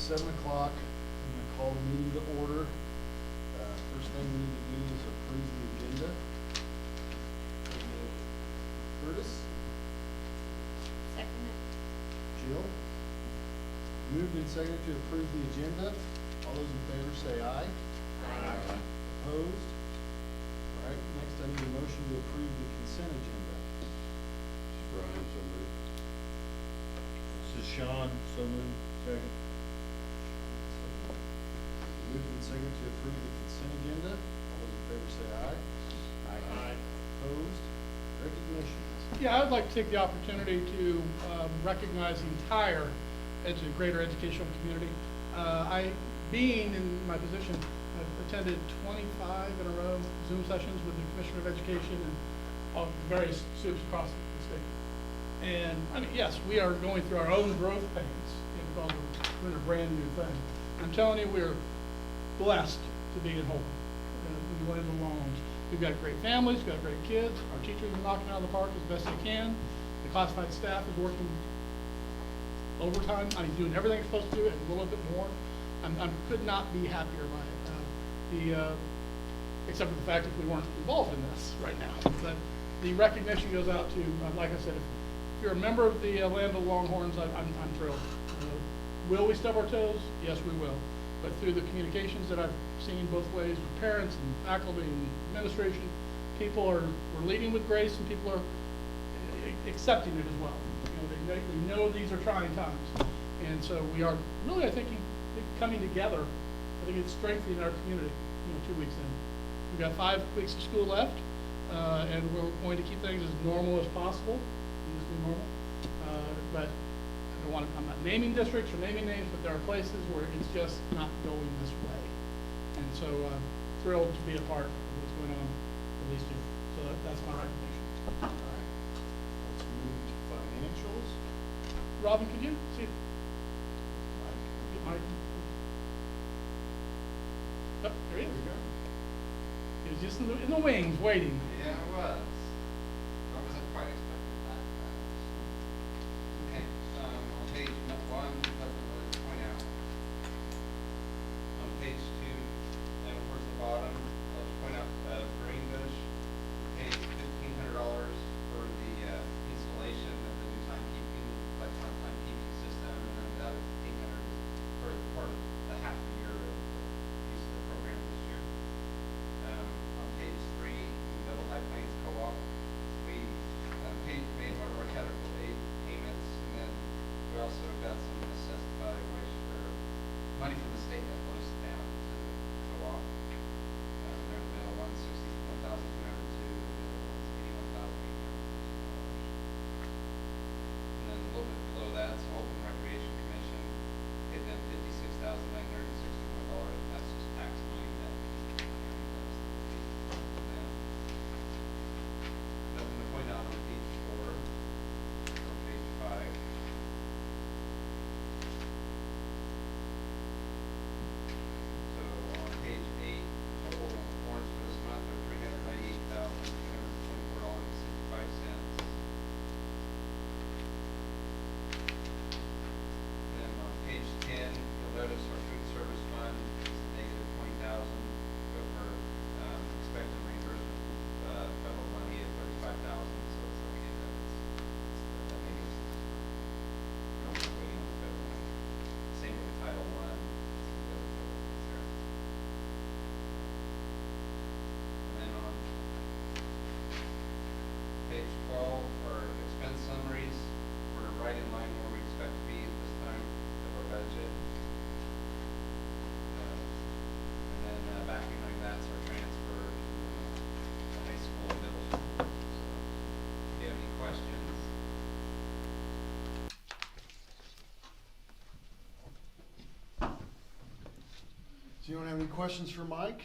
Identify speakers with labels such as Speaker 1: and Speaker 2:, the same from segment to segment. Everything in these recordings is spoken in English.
Speaker 1: 7 o'clock. I'm gonna call the meeting to order. First thing we need to do is approve the agenda. Curtis,
Speaker 2: Second it.
Speaker 1: Jill. Moved and seconded to approve the agenda. All those in favor say aye.
Speaker 2: Aye.
Speaker 1: Opposed? All right, next I need a motion to approve the consent agenda.
Speaker 3: Brian, so moved.
Speaker 4: This is Sean, so moved. Second.
Speaker 1: Moved and seconded to approve the consent agenda. All those in favor say aye.
Speaker 4: Aye.
Speaker 1: Opposed? Recognitions.
Speaker 5: Yeah, I would like to take the opportunity to recognize the entire greater educational community. Being in my position, I've attended 25 in a row Zoom sessions with the Commissioner of Education and all various SUPs across the state. And I mean, yes, we are going through our own growth pains because we're doing a brand new thing. I'm telling you, we're blessed to be at home. We went into loans. We've got great families, we've got great kids. Our teachers are knocking it out of the park as best they can. The classified staff is working overtime. I mean, doing everything it's supposed to do and a little bit more. I could not be happier by it. Except for the fact that we weren't involved in this right now. But the recognition goes out to, like I said, if you're a member of the Land of the Longhorns, I'm thrilled. Will we stub our toes? Yes, we will. But through the communications that I've seen both ways with parents and faculty and administration, people are leading with grace and people are accepting it as well. They know these are trying times. And so we are really, I think, coming together. I think it's strengthening our community, 2 weeks in. We've got 5 weeks of school left, and we're going to keep things as normal as possible, this new normal. But I'm not naming districts or naming names, but there are places where it's just not going this way. And so thrilled to be a part of what's going on at least here. So that's my recommendation.
Speaker 1: All right. Let's move to financials.
Speaker 5: Robin, could you see? Get Mike. Oh, there he is. He was just in the wings waiting.
Speaker 6: Yeah, it was. I wasn't quite expecting that. Okay, on page 1, nothing really to point out. On page 2, and towards the bottom, I'll just point out Greenbush paid $1,500 for the installation of the new electronic timekeeping system, and then the other $1,500 for part of the half a year of the use of the program this year. On page 3, Middle High Plains Co-op, we made one of our Caterpillar 8 payments, and then we also got some assessed valuation or money from the state that flows down to the co-op. There's been a 161,202, and the other one's 81,862. And then a little bit below that, so Open Recreation Commission paid them $56,961, and that's just tax money that the county does. Nothing to point out on page 4 or page 5. So on page 8, total warrants for this month are $398,224.65. Then on page 10, you'll notice our food service fund is negative $20,000, but we're expecting reimbursement federal money at $35,000, so it's okay that it's that negative. We're not waiting on the federal money. Same with Title I. And then on page 12 are expense summaries. We're right in line where we expect to be at this time of our budget. And then back behind that's our transfer to the high school and middle school. So, if you have any questions?
Speaker 1: Does anyone have any questions for Mike?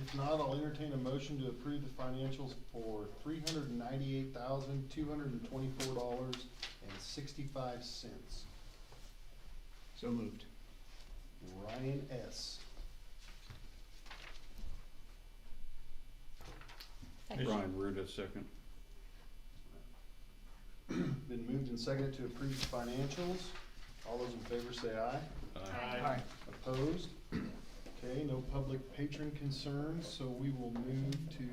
Speaker 1: If not, I'll entertain a motion to approve the financials for $398,224.65.
Speaker 4: So moved.
Speaker 1: Ryan S.
Speaker 2: Second.
Speaker 3: Brian Ruda, second.
Speaker 1: Been moved and seconded to approve the financials. All those in favor say aye.
Speaker 3: Aye. Aye.
Speaker 1: Opposed? Okay, no public patron concerns, so we will move to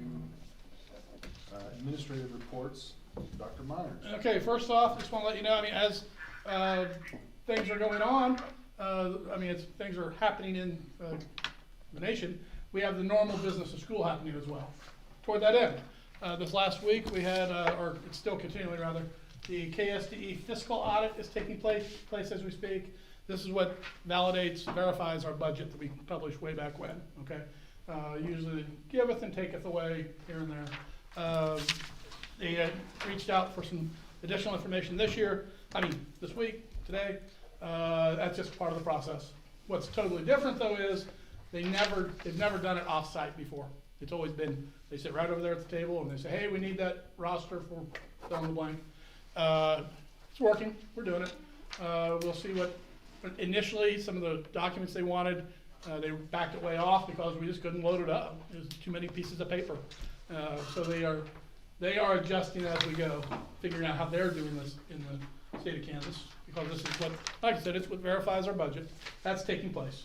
Speaker 1: administrative reports. Dr. Myers.
Speaker 5: Okay, first off, just want to let you know, I mean, as things are going on, as things are happening in the nation, we have the normal business of school happening as well. Toward that end, this last week we had, or it's still continuing rather, the KSDE fiscal audit is taking place as we speak. This is what validates, verifies our budget that we published way back when, okay? Usually giveth and taketh away here and there. They reached out for some additional information this week, today. That's just part of the process. What's totally different though is they've never done it off-site before. It's always been, they sit right over there at the table and they say, hey, we need that roster for fill in the blank. It's working, we're doing it. We'll see what, initially some of the documents they wanted, they backed it way off because we just couldn't load it up. There's too many pieces of paper. So they are adjusting as we go, figuring out how they're doing this in the state of Kansas, because this is what, like I said, it's what verifies our budget. That's taking place.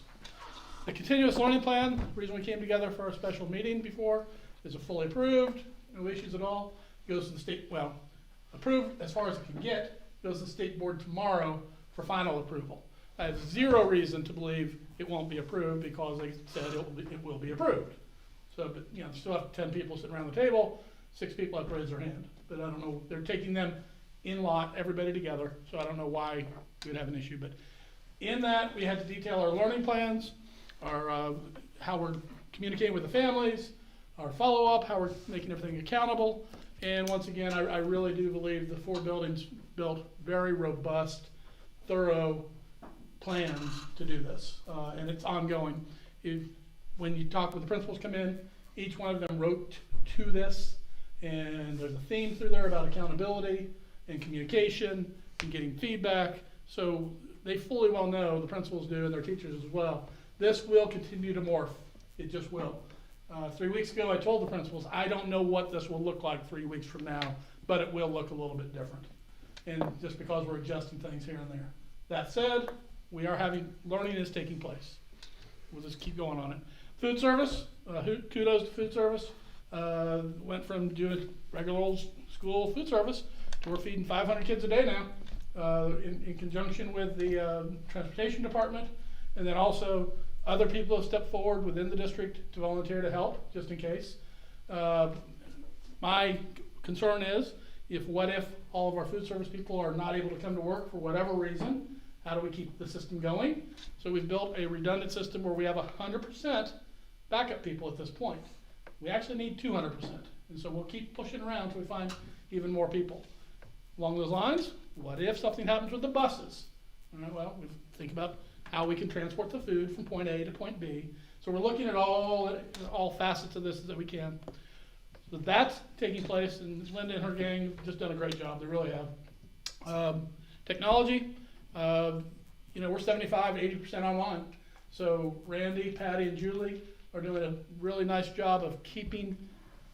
Speaker 5: The continuous learning plan, the reason we came together for a special meeting before, is a fully approved, no issues at all. Goes to the state, well, approved as far as it can get, goes to the state board tomorrow for final approval. I have zero reason to believe it won't be approved because they said it will be approved. So, but, you know, still have 10 people sitting around the table, 6 people have to raise their hand. But I don't know, they're taking them in lot, everybody together, so I don't know why we would have an issue. But in that, we had to detail our learning plans, our how we're communicating with the families, our follow-up, how we're making everything accountable. And once again, I really do believe the 4 buildings built very robust, thorough plans to do this, and it's ongoing. When you talk with the principals come in, each one of them wrote to this, and there's a theme through there about accountability and communication and getting feedback. So they fully well know, the principals do and their teachers as well, this will continue to morph. It just will. 3 weeks ago I told the principals, I don't know what this will look like 3 weeks from now, but it will look a little bit different. And just because we're adjusting things here and there. That said, we are having, learning is taking place. We'll just keep going on it. Food service, kudos to food service. Went from doing regular old school food service to we're feeding 500 kids a day now, in conjunction with the transportation department. And then also other people have stepped forward within the district to volunteer to help, just in case. My concern is, what if all of our food service people are not able to come to work for whatever reason? How do we keep the system going? So we've built a redundant system where we have 100% backup people at this point. We actually need 200%. And so we'll keep pushing around until we find even more people. Along those lines, what if something happens with the buses? All right, well, we think about how we can transport the food from point A to point B. So we're looking at all facets of this that we can. So that's taking place, and Linda and her gang have just done a great job. They really have. Technology, we're 75 to 80% online. So Randy, Patty, and Julie are doing a really nice job of keeping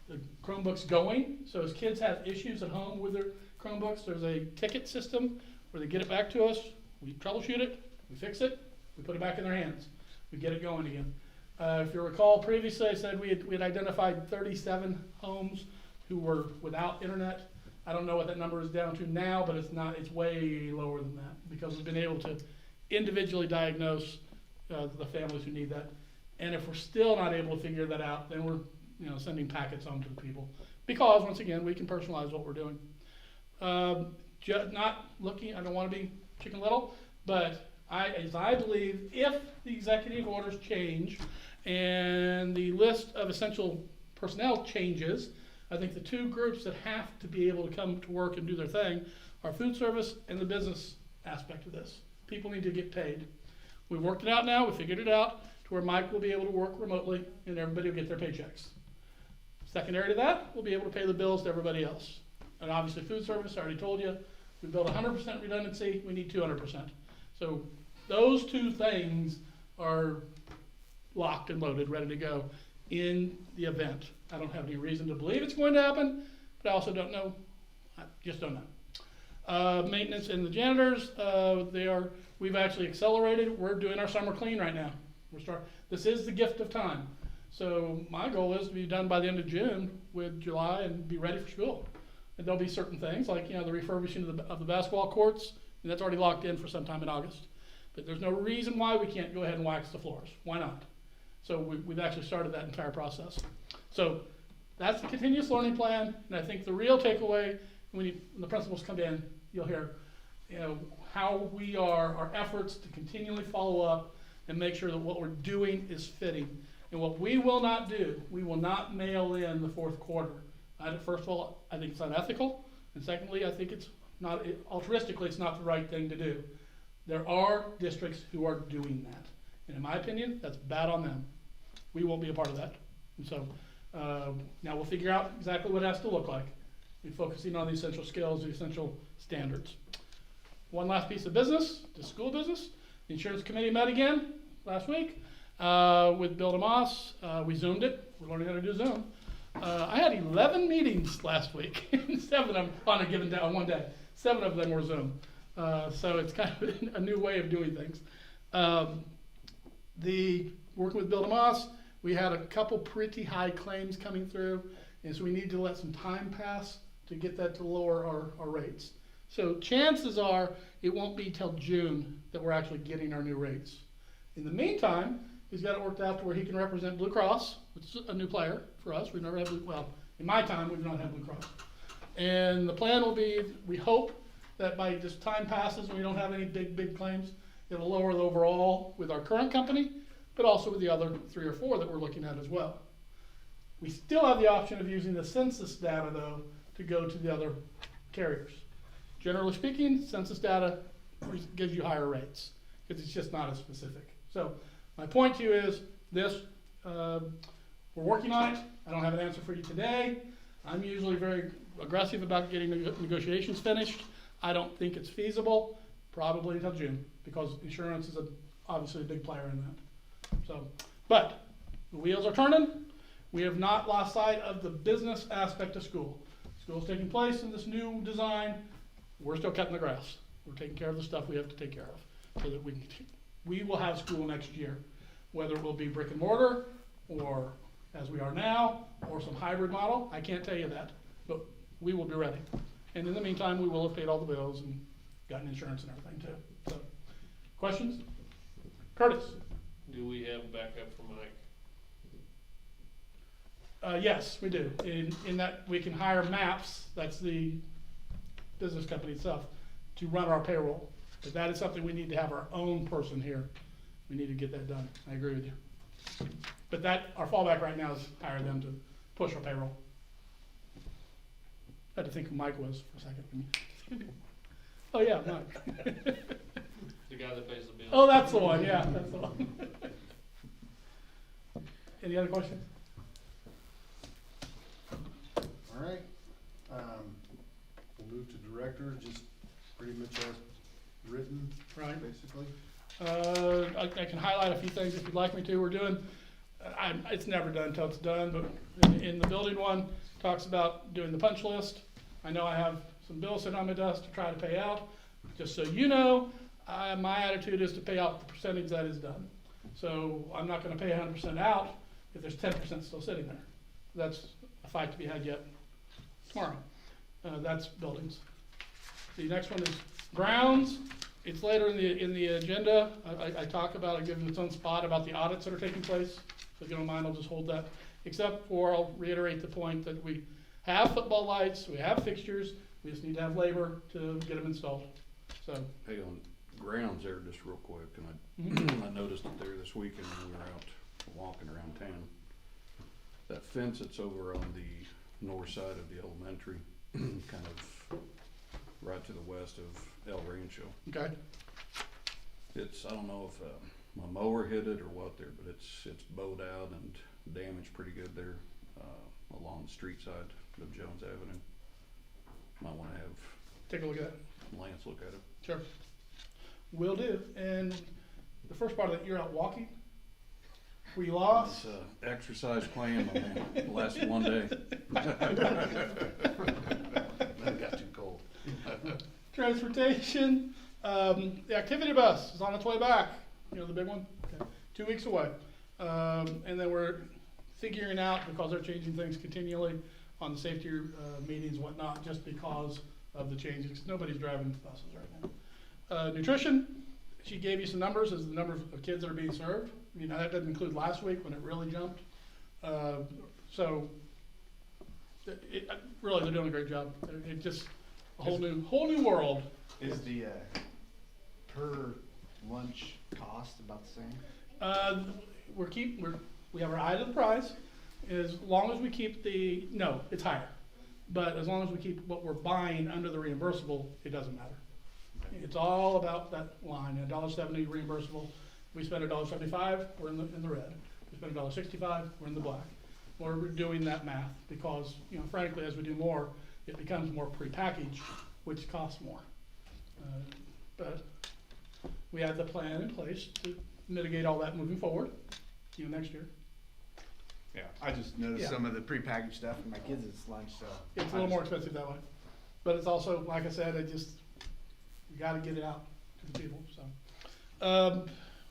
Speaker 5: the Chromebooks going. So as kids have issues at home with their Chromebooks, there's a ticket system where they get it back to us, we troubleshoot it, we fix it, we put it back in their hands, we get it going again. If you recall previously, I said we had identified 37 homes who were without internet. I don't know what that number is down to now, but it's way lower than that because we've been able to individually diagnose the families who need that. And if we're still not able to figure that out, then we're sending packets home to the people. Because once again, we can personalize what we're doing. Not looking, I don't want to be Chicken Little, but I believe if the executive orders change and the list of essential personnel changes, I think the 2 groups that have to be able to come to work and do their thing are food service and the business aspect of this. People need to get paid. We've worked it out now, we figured it out to where Mike will be able to work remotely and everybody will get their paychecks. Secondary to that, we'll be able to pay the bills to everybody else. And obviously food service, I already told you, we built 100% redundancy, we need 200%. So those 2 things are locked and loaded, ready to go in the event. I don't have any reason to believe it's going to happen, but I also don't know. I just don't know. Maintenance and the janitors, they are we've actually accelerated. We're doing our summer clean right now. This is the gift of time. So my goal is to be done by the end of June with July and be ready for school. And there'll be certain things like, the refurbishing of the basketball courts, and that's already locked in for sometime in August. But there's no reason why we can't go ahead and wax the floors. Why not? So we've actually started that entire process. So that's the continuous learning plan, and I think the real takeaway, when the principals come in, you'll hear, how our efforts to continually follow up and make sure that what we're doing is fitting. And what we will not do, we will not mail in the fourth quarter. First of all, I think it's unethical, and secondly, I think it's not, altruistically, it's not the right thing to do. There are districts who are doing that, and in my opinion, that's bad on them. We won't be a part of that. And so, now we'll figure out exactly what it has to look like. We're focusing on the essential skills, the essential standards. One last piece of business, the school business. The insurance committee met again last week with Bill DeMoss. We Zoomed it. We're learning how to do Zoom. I had 11 meetings last week, 7 of them on a given day, on one day. 7 of them were Zoom. So it's kind of a new way of doing things. Working with Bill DeMoss, we had a couple pretty high claims coming through, and so we need to let some time pass to get that to lower our rates. So chances are it won't be till June that we're actually getting our new rates. In the meantime, he's got it worked out to where he can represent Blue Cross, which is a new player for us. We've never had in my time, we've not had Blue Cross. And the plan will be, we hope that by just time passes and we don't have any big claims, it'll lower the overall with our current company, but also with the other 3 or 4 that we're looking at as well. We still have the option of using the census data, though, to go to the other carriers. Generally speaking, census data gives you higher rates because it's just not as specific. So my point to you is this, we're working on it. I don't have an answer for you today. I'm usually very aggressive about getting negotiations finished. I don't think it's feasible, probably until June, because insurance is obviously a big player in that. So, but the wheels are turning. We have not lost sight of the business aspect of school. School's taking place in this new design. We're still cutting the grass. We're taking care of the stuff we have to take care of so that we will have school next year, whether it will be brick and mortar or as we are now or some hybrid model. I can't tell you that, but we will be ready. And in the meantime, we will have paid all the bills and gotten insurance and everything too. So, questions? Curtis?
Speaker 4: Do we have backup for Mike?
Speaker 5: Yes, we do. In that we can hire MAPS, that's the business company itself, to run our payroll. But that is something we need to have our own person here. We need to get that done. I agree with you. But our fallback right now is hire them to push our payroll. I had to think who Mike was for a second. Oh yeah, Mike.
Speaker 4: The guy that pays the bill.
Speaker 5: Oh, that's the one, yeah, that's the one. Any other questions?
Speaker 1: All right. We'll move to director, just pretty much as written,
Speaker 5: Right.
Speaker 1: basically.
Speaker 5: I can highlight a few things if you'd like me to. We're doing, it's never done until it's done, but in the building one, talks about doing the punch list. I know I have some bills sitting on my desk to try to pay out. Just so you know, my attitude is to pay out the percentage that is done. So I'm not gonna pay 100% out if there's 10% still sitting there. That's a fight to be had yet tomorrow. That's buildings. The next one is grounds. It's later in the agenda. I talk about it, given its own spot about the audits that are taking place. So if you don't mind, I'll just hold that. Except for, I'll reiterate the point that we have football lights, we have fixtures, we just need to have labor to get them installed. So.
Speaker 3: Hey, on grounds there, just real quick, and I noticed it there this weekend when we were out walking around town. That fence that's over on the north side of the elementary, kind of right to the west of El Rancho.
Speaker 5: Okay.
Speaker 3: I don't know if my mower hit it or what there, but it's bowed out and damaged pretty good there along the street side of Jones Avenue. Might want to have
Speaker 5: Take a look at that.
Speaker 3: Lance look at it.
Speaker 5: Sure. Will do. And the first part of it, you're out walking? Were you lost?
Speaker 3: It's exercise plan, my man. It lasted one day. Then it got too cold.
Speaker 5: Transportation. The activity bus is on its way back, you know, the big one, okay, 2 weeks away. And then we're figuring out, because they're changing things continually on the safety, meetings and whatnot, just because of the changes, 'cause nobody's driving buses right now. Nutrition, she gave you some numbers, as the number of kids that are being served. You know, that doesn't include last week when it really jumped. So, really, they're doing a great job. It just, a whole new world.
Speaker 7: Is the per lunch cost about the same?
Speaker 5: We have our eye to the prize. As long as we keep no, it's higher. But as long as we keep what we're buying under the reimbursable, it doesn't matter. It's all about that line, $1.70 reimbursable. We spend $1.75, we're in the red. We spend $1.65, we're in the black. We're doing that math because, you know, frankly, as we do more, it becomes more prepackaged, which costs more. But we have the plan in place to mitigate all that moving forward, you know, next year.
Speaker 7: Yeah, I just noticed
Speaker 5: Yeah.
Speaker 7: some of the prepackaged stuff in my kids' lunch, so.
Speaker 5: It's a little more expensive that way. But it's also, like I said, you gotta get it out to the people, so.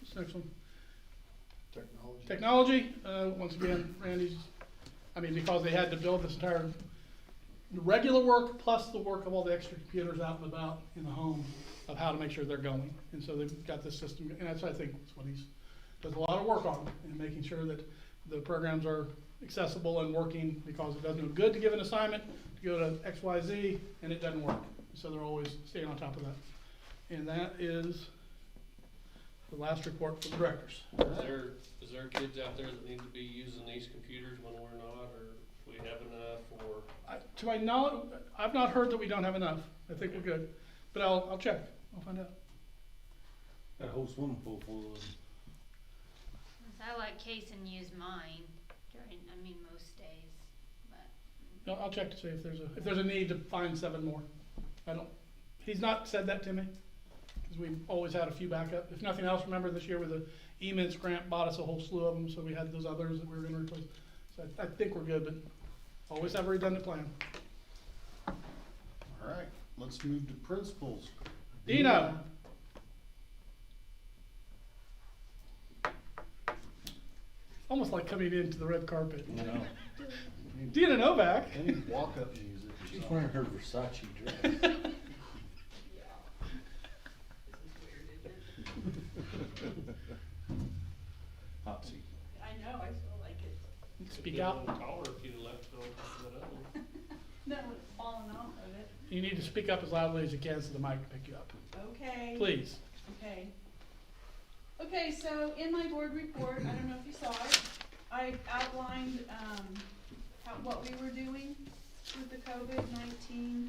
Speaker 5: What's the next one?
Speaker 1: Technology.
Speaker 5: Technology, once again, because they had to build this entire, the regular work plus the work of all the extra computers out and about in the home of how to make sure they're going. And so they've got this system, and that's, I think, that's what does a lot of work on, and making sure that the programs are accessible and working, because it does no good to give an assignment, to go to XYZ, and it doesn't work. So they're always staying on top of that. And that is the last report from the directors.
Speaker 8: Is there kids out there that need to be using these computers when we're not, or do we have enough, or?
Speaker 5: To my knowledge, I've not heard that we don't have enough. I think we're good. But I'll check. I'll find out.
Speaker 4: Got a whole swimming pool full of them.
Speaker 2: I let Kason use mine most days, but.
Speaker 5: I'll check to see if there's a need to find 7 more. He's not said that to me, because we've always had a few backup. If nothing else, remember this year with the EMINS grant bought us a whole slew of them, so we had those others that we were gonna replace. So I think we're good, but always have a redundant plan.
Speaker 1: All right, let's move to principals.
Speaker 5: Dino. Almost like coming into the red carpet.
Speaker 4: No,
Speaker 5: Dina Novak.
Speaker 1: Any walk-up music?
Speaker 4: she's wearing her Versace dress. Hot seat.
Speaker 9: I know, I feel like it.
Speaker 5: Speak
Speaker 8: Be a
Speaker 5: out.
Speaker 8: little taller if you'd left it on top of that other one.
Speaker 9: No, it's falling off of it.
Speaker 5: You need to speak up as loudly as you can so the mic can pick you up.
Speaker 9: Okay.
Speaker 5: Please.
Speaker 9: Okay. Okay, so in my board report, I don't know if you saw it, I outlined, what we were doing with the COVID-19,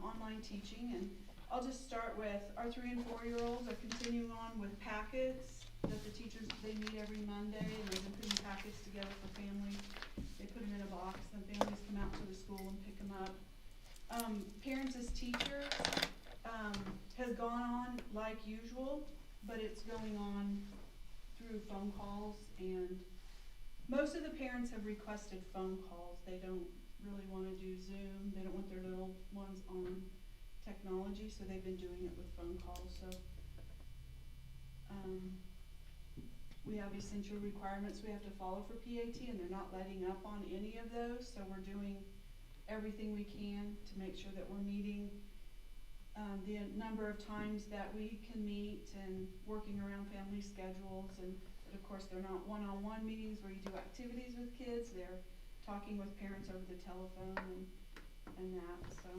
Speaker 9: online teaching, and I'll just start with our 3 and 4-year-olds are continuing on with packets that the teachers, they meet every Monday, and they've been putting packets together for families. They put them in a box, and families come out to the school and pick them up. Parents as teachers, has gone on like usual, but it's going on through phone calls, and most of the parents have requested phone calls. They don't really wanna do Zoom, they don't want their little ones on technology, so they've been doing it with phone calls, so. We have essential requirements we have to follow for PAT, and they're not letting up on any of those, so we're doing everything we can to make sure that we're meeting the number of times that we can meet, and working around family schedules, and but of course they're not one-on-one meetings where you do activities with kids, they're talking with parents over the telephone and that, so.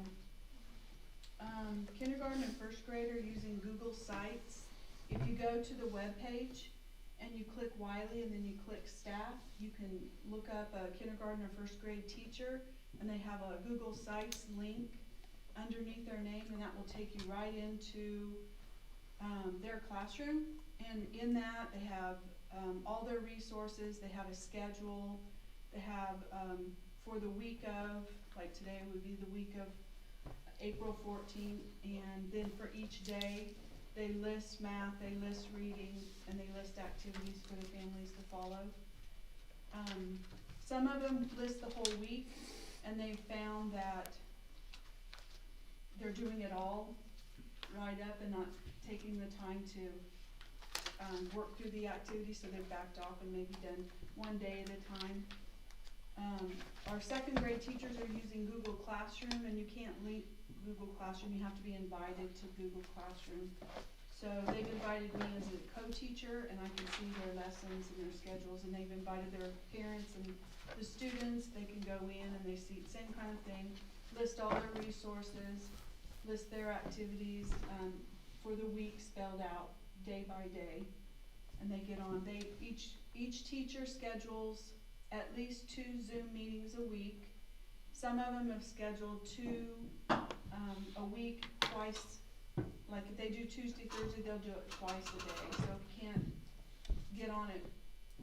Speaker 9: Kindergarten and first grade are using Google Sites. If you go to the web page and you click Wiley and then you click staff, you can look up a kindergarten or first grade teacher, and they have a Google Sites link underneath their name, and that will take you right into their classroom. And in that, they have all their resources, they have a schedule, they have for the week of, like today would be the week of April 14th, and then for each day, they list math, they list reading, and they list activities for the families to follow. Some of them list the whole week, and they found that they're doing it all right up and not taking the time to, work through the activity, so they've backed off and maybe done one day at a time. Our second grade teachers are using Google Classroom, and you can't link Google Classroom, you have to be invited to Google Classroom. So they've invited me as a co-teacher, and I can see their lessons and their schedules, and they've invited their parents and the students. They can go in and they see the same kind of thing, list all their resources, list their activities, for the week spelled out day by day, and they get on. Each teacher schedules at least 2 Zoom meetings a week. Some of them have scheduled 2 a week, twice. Like if they do Tuesday, Thursday, they'll do it twice a day. So if you can't get on at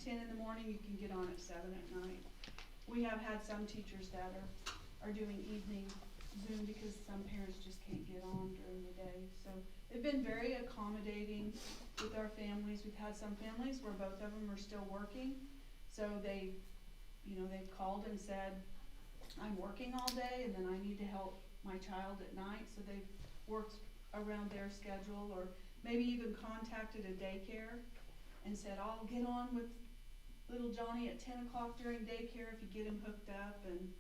Speaker 9: 10 in the morning, you can get on at 7 at night. We have had some teachers that are doing evening Zoom because some parents just can't get on during the day. So they've been very accommodating with our families. We've had some families where both of them are still working. So they've called and said, I'm working all day and then I need to help my child at night. So they've worked around their schedule, or maybe even contacted a daycare and said, I'll get on with little Johnny at 10 o'clock during daycare if you get him hooked up. And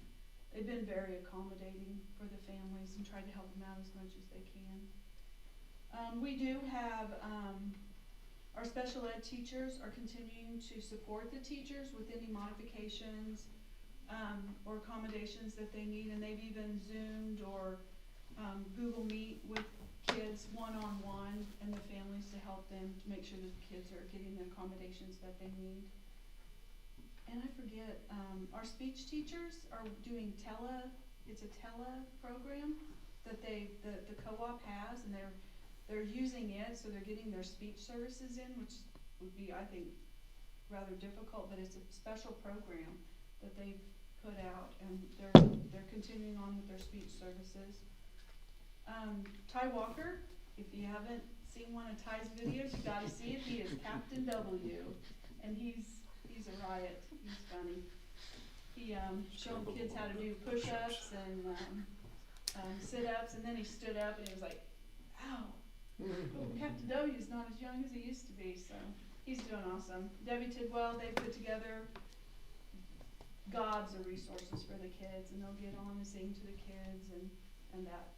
Speaker 9: they've been very accommodating for the families and tried to help them out as much as they can. We do have, our special ed teachers are continuing to support the teachers with any modifications or accommodations that they need, and they've even Zoomed or Google Meet with kids one-on-one and the families to help them to make sure that the kids are getting the accommodations that they need. And I forget, our speech teachers are doing it's a tele program that the co-op has, and they're using it, so they're getting their speech services in, which would be, I think, rather difficult, but it's a special program that they've put out, and they're continuing on with their speech services. Ty Walker, if you haven't seen one of Ty's videos, you gotta see it. He is Captain W, and he's a riot. He's funny. He showed kids how to do push-ups and sit-ups, and then he stood up and he was like, ow. Captain W is not as young as he used to be, so he's doing awesome. Debbie Tidwell, they put together gobs of resources for the kids, and they'll get on and sing to the kids and that.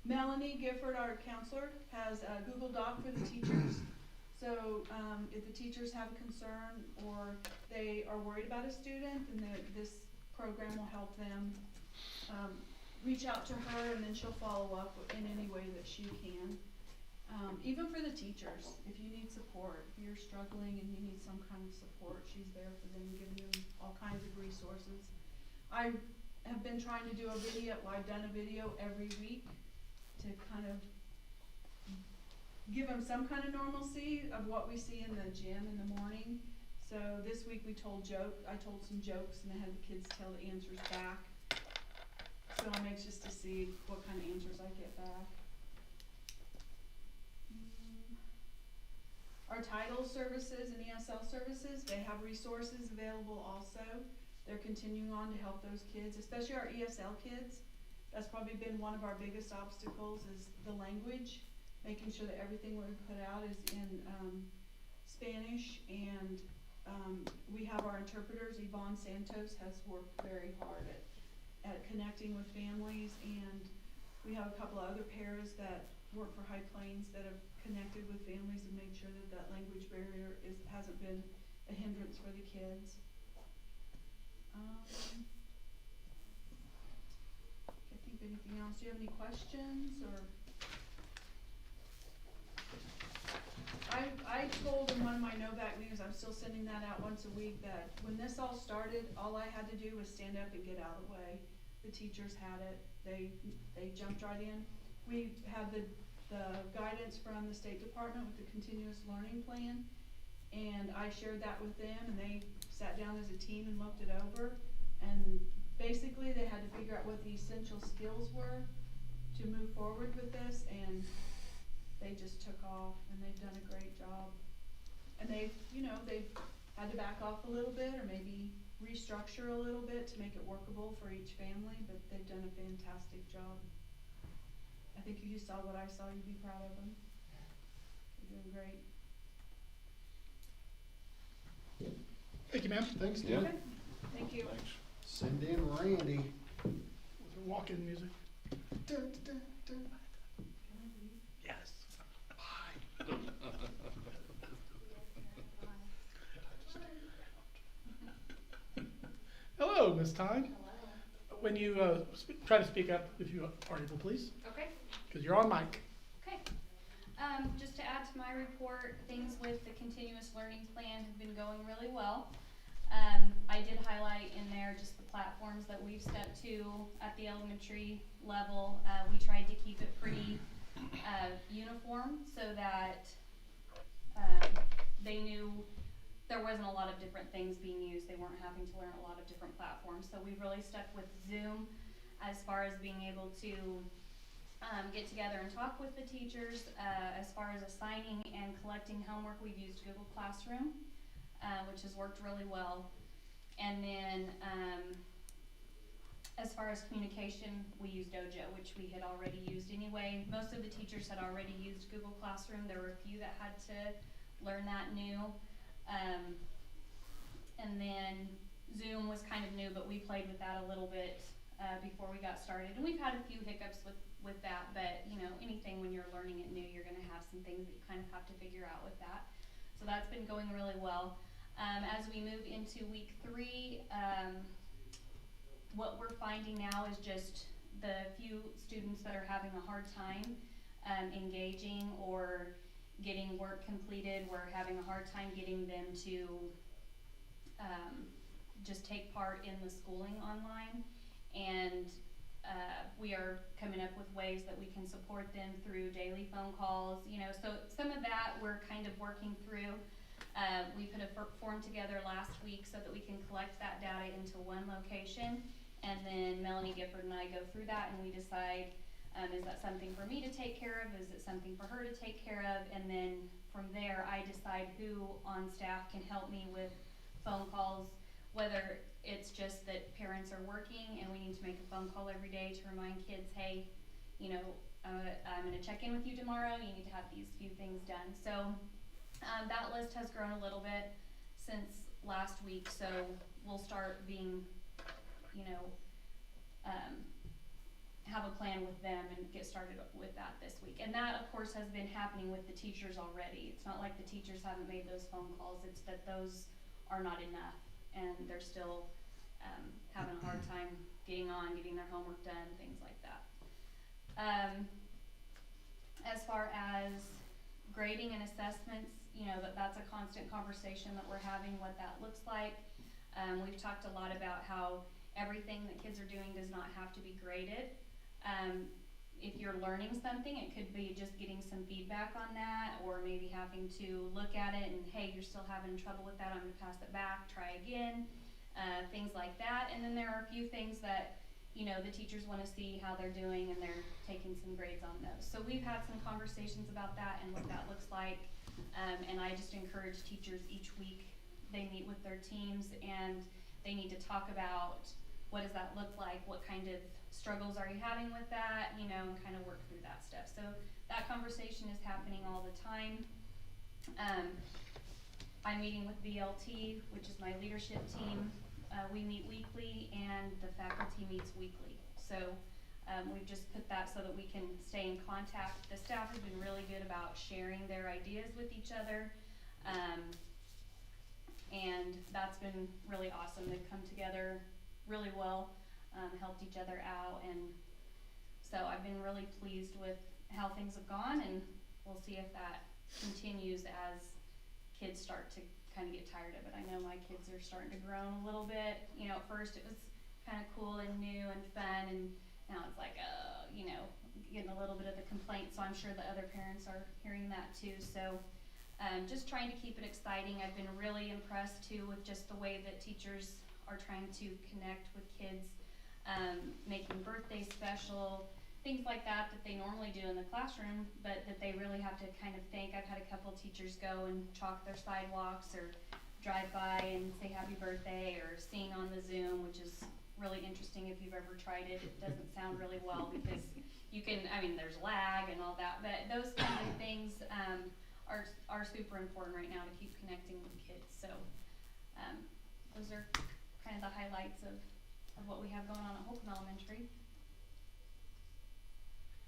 Speaker 9: Melanie Gifford, our counselor, has a Google Doc for the teachers. So if the teachers have a concern or they are worried about a student, then this program will help them reach out to her, and then she'll follow up in any way that she can. Even for the teachers, if you need support, if you're struggling and you need some kind of support, she's there for them, giving them all kinds of resources. I have been trying to do a video, I've done a video every week to kind of give them some kind of normalcy of what we see in the gym in the morning. So this week I told some jokes, and I had the kids tell the answers back. So I'm anxious to see what kind of answers I get back. Our title services and ESL services, they have resources available also. They're continuing on to help those kids, especially our ESL kids. That's probably been one of our biggest obstacles, is the language, making sure that everything we put out is in Spanish, and we have our interpreters. Yvonne Santos has worked very hard at connecting with families, and we have a couple of other pairs that work for High Plains that have connected with families and made sure that language barrier hasn't been a hindrance for the kids. Can't think of anything else. Do you have any questions? Or I told in one of my Novak News, I'm still sending that out once a week, that when this all started, all I had to do was stand up and get out of the way. The teachers had it. They jumped right in. We had the guidance from the State Department with the continuous learning plan, and I shared that with them, and they sat down as a team and looked it over, and basically they had to figure out what the essential skills were to move forward with this, and they just took off, and they've done a great job. And they've had to back off a little bit, or maybe restructure a little bit to make it workable for each family, but they've done a fantastic job. I think if you saw what I saw, you'd be proud of them. They're doing great.
Speaker 5: Thank you, ma'am.
Speaker 1: Thanks,
Speaker 3: Yeah.
Speaker 1: Tim.
Speaker 9: Okay, thank you.
Speaker 3: Thanks.
Speaker 1: Send in Randy.
Speaker 5: With her walk-in music.
Speaker 1: Dun, dun, dun.
Speaker 5: Yes. Hello, Ms. Tyne. When you try to speak up, if you are able, please,
Speaker 10: Okay,
Speaker 5: because you're on mic.
Speaker 10: okay. Just to add to my report, things with the continuous learning plan have been going really well. I did highlight in there just the platforms that we've stepped to at the elementary level. We tried to keep it pretty uniform so that they knew there wasn't a lot of different things being used. They weren't having to learn a lot of different platforms. So we've really stuck with Zoom as far as being able to get together and talk with the teachers. As far as assigning and collecting homework, we've used Google Classroom, which has worked really well. And then as far as communication, we use Dojo, which we had already used anyway. Most of the teachers had already used Google Classroom. There were a few that had to learn that new. And then Zoom was kind of new, but we played with that a little bit before we got started. And we've had a few hiccups with that, but you know, anything when you're learning it new, you're gonna have some things that you kind of have to figure out with that. So that's been going really well. As we move into week 3, what we're finding now is just the few students that are having a hard time engaging or getting work completed. We're having a hard time getting them to just take part in the schooling online, and we are coming up with ways that we can support them through daily phone calls, you know, so some of that we're kind of working through. We put a form together last week so that we can collect that data into one location, and then Melanie Gifford and I go through that and we decide, is that something for me to take care of? Is it something for her to take care of? And then from there, I decide who on staff can help me with phone calls, whether it's just that parents are working and we need to make a phone call every day to remind kids, hey, you know, I'm gonna check in with you tomorrow, you need to have these few things done. So that list has grown a little bit since last week, so we'll start being, you know, have a plan with them and get started with that this week. And that, of course, has been happening with the teachers already. It's not like the teachers haven't made those phone calls, it's that those are not enough, and they're still having a hard time getting their homework done, things like that. As far as grading and assessments, you know, that's a constant conversation that we're having, what that looks like. We've talked a lot about how everything that kids are doing does not have to be graded. If you're learning something, it could be just getting some feedback on that, or maybe having to look at it and, hey, you're still having trouble with that, I'm gonna pass it back, try again, things like that. And then there are a few things that, you know, the teachers wanna see how they're doing and they're taking some grades on those. So we've had some conversations about that and what that looks like. And I just encourage teachers each week, they meet with their teams and they need to talk about what does that look like, what kind of struggles are you having with that, you know, and kind of work through that stuff. So that conversation is happening all the time. I'm meeting with BLT, which is my leadership team. We meet weekly and the faculty meets weekly. So we've just put that so that we can stay in contact. The staff has been really good about sharing their ideas with each other. And that's been really awesome. They've come together really well, helped each other out, and so I've been really pleased with how things have gone, and we'll see if that continues as kids start to kind of get tired of it. I know my kids are starting to groan a little bit. You know, at first it was kind of cool and new and fun, and now it's like, you know, getting a little bit of the complaint, so I'm sure the other parents are hearing that too. So just trying to keep it exciting. I've been really impressed too with just the way that teachers are trying to connect with kids, making birthdays special, things like that they normally do in the classroom, but that they really have to kind of think. I've had a couple teachers go and chalk their sidewalks or drive by and say happy birthday, or seeing on the Zoom, which is really interesting if you've ever tried it. It doesn't sound really well because you can, I mean, there's lag and all that, but those kinds of things, are super important right now to keep connecting with kids. So, those are kind of the highlights of what we have going on at Holcomb Elementary.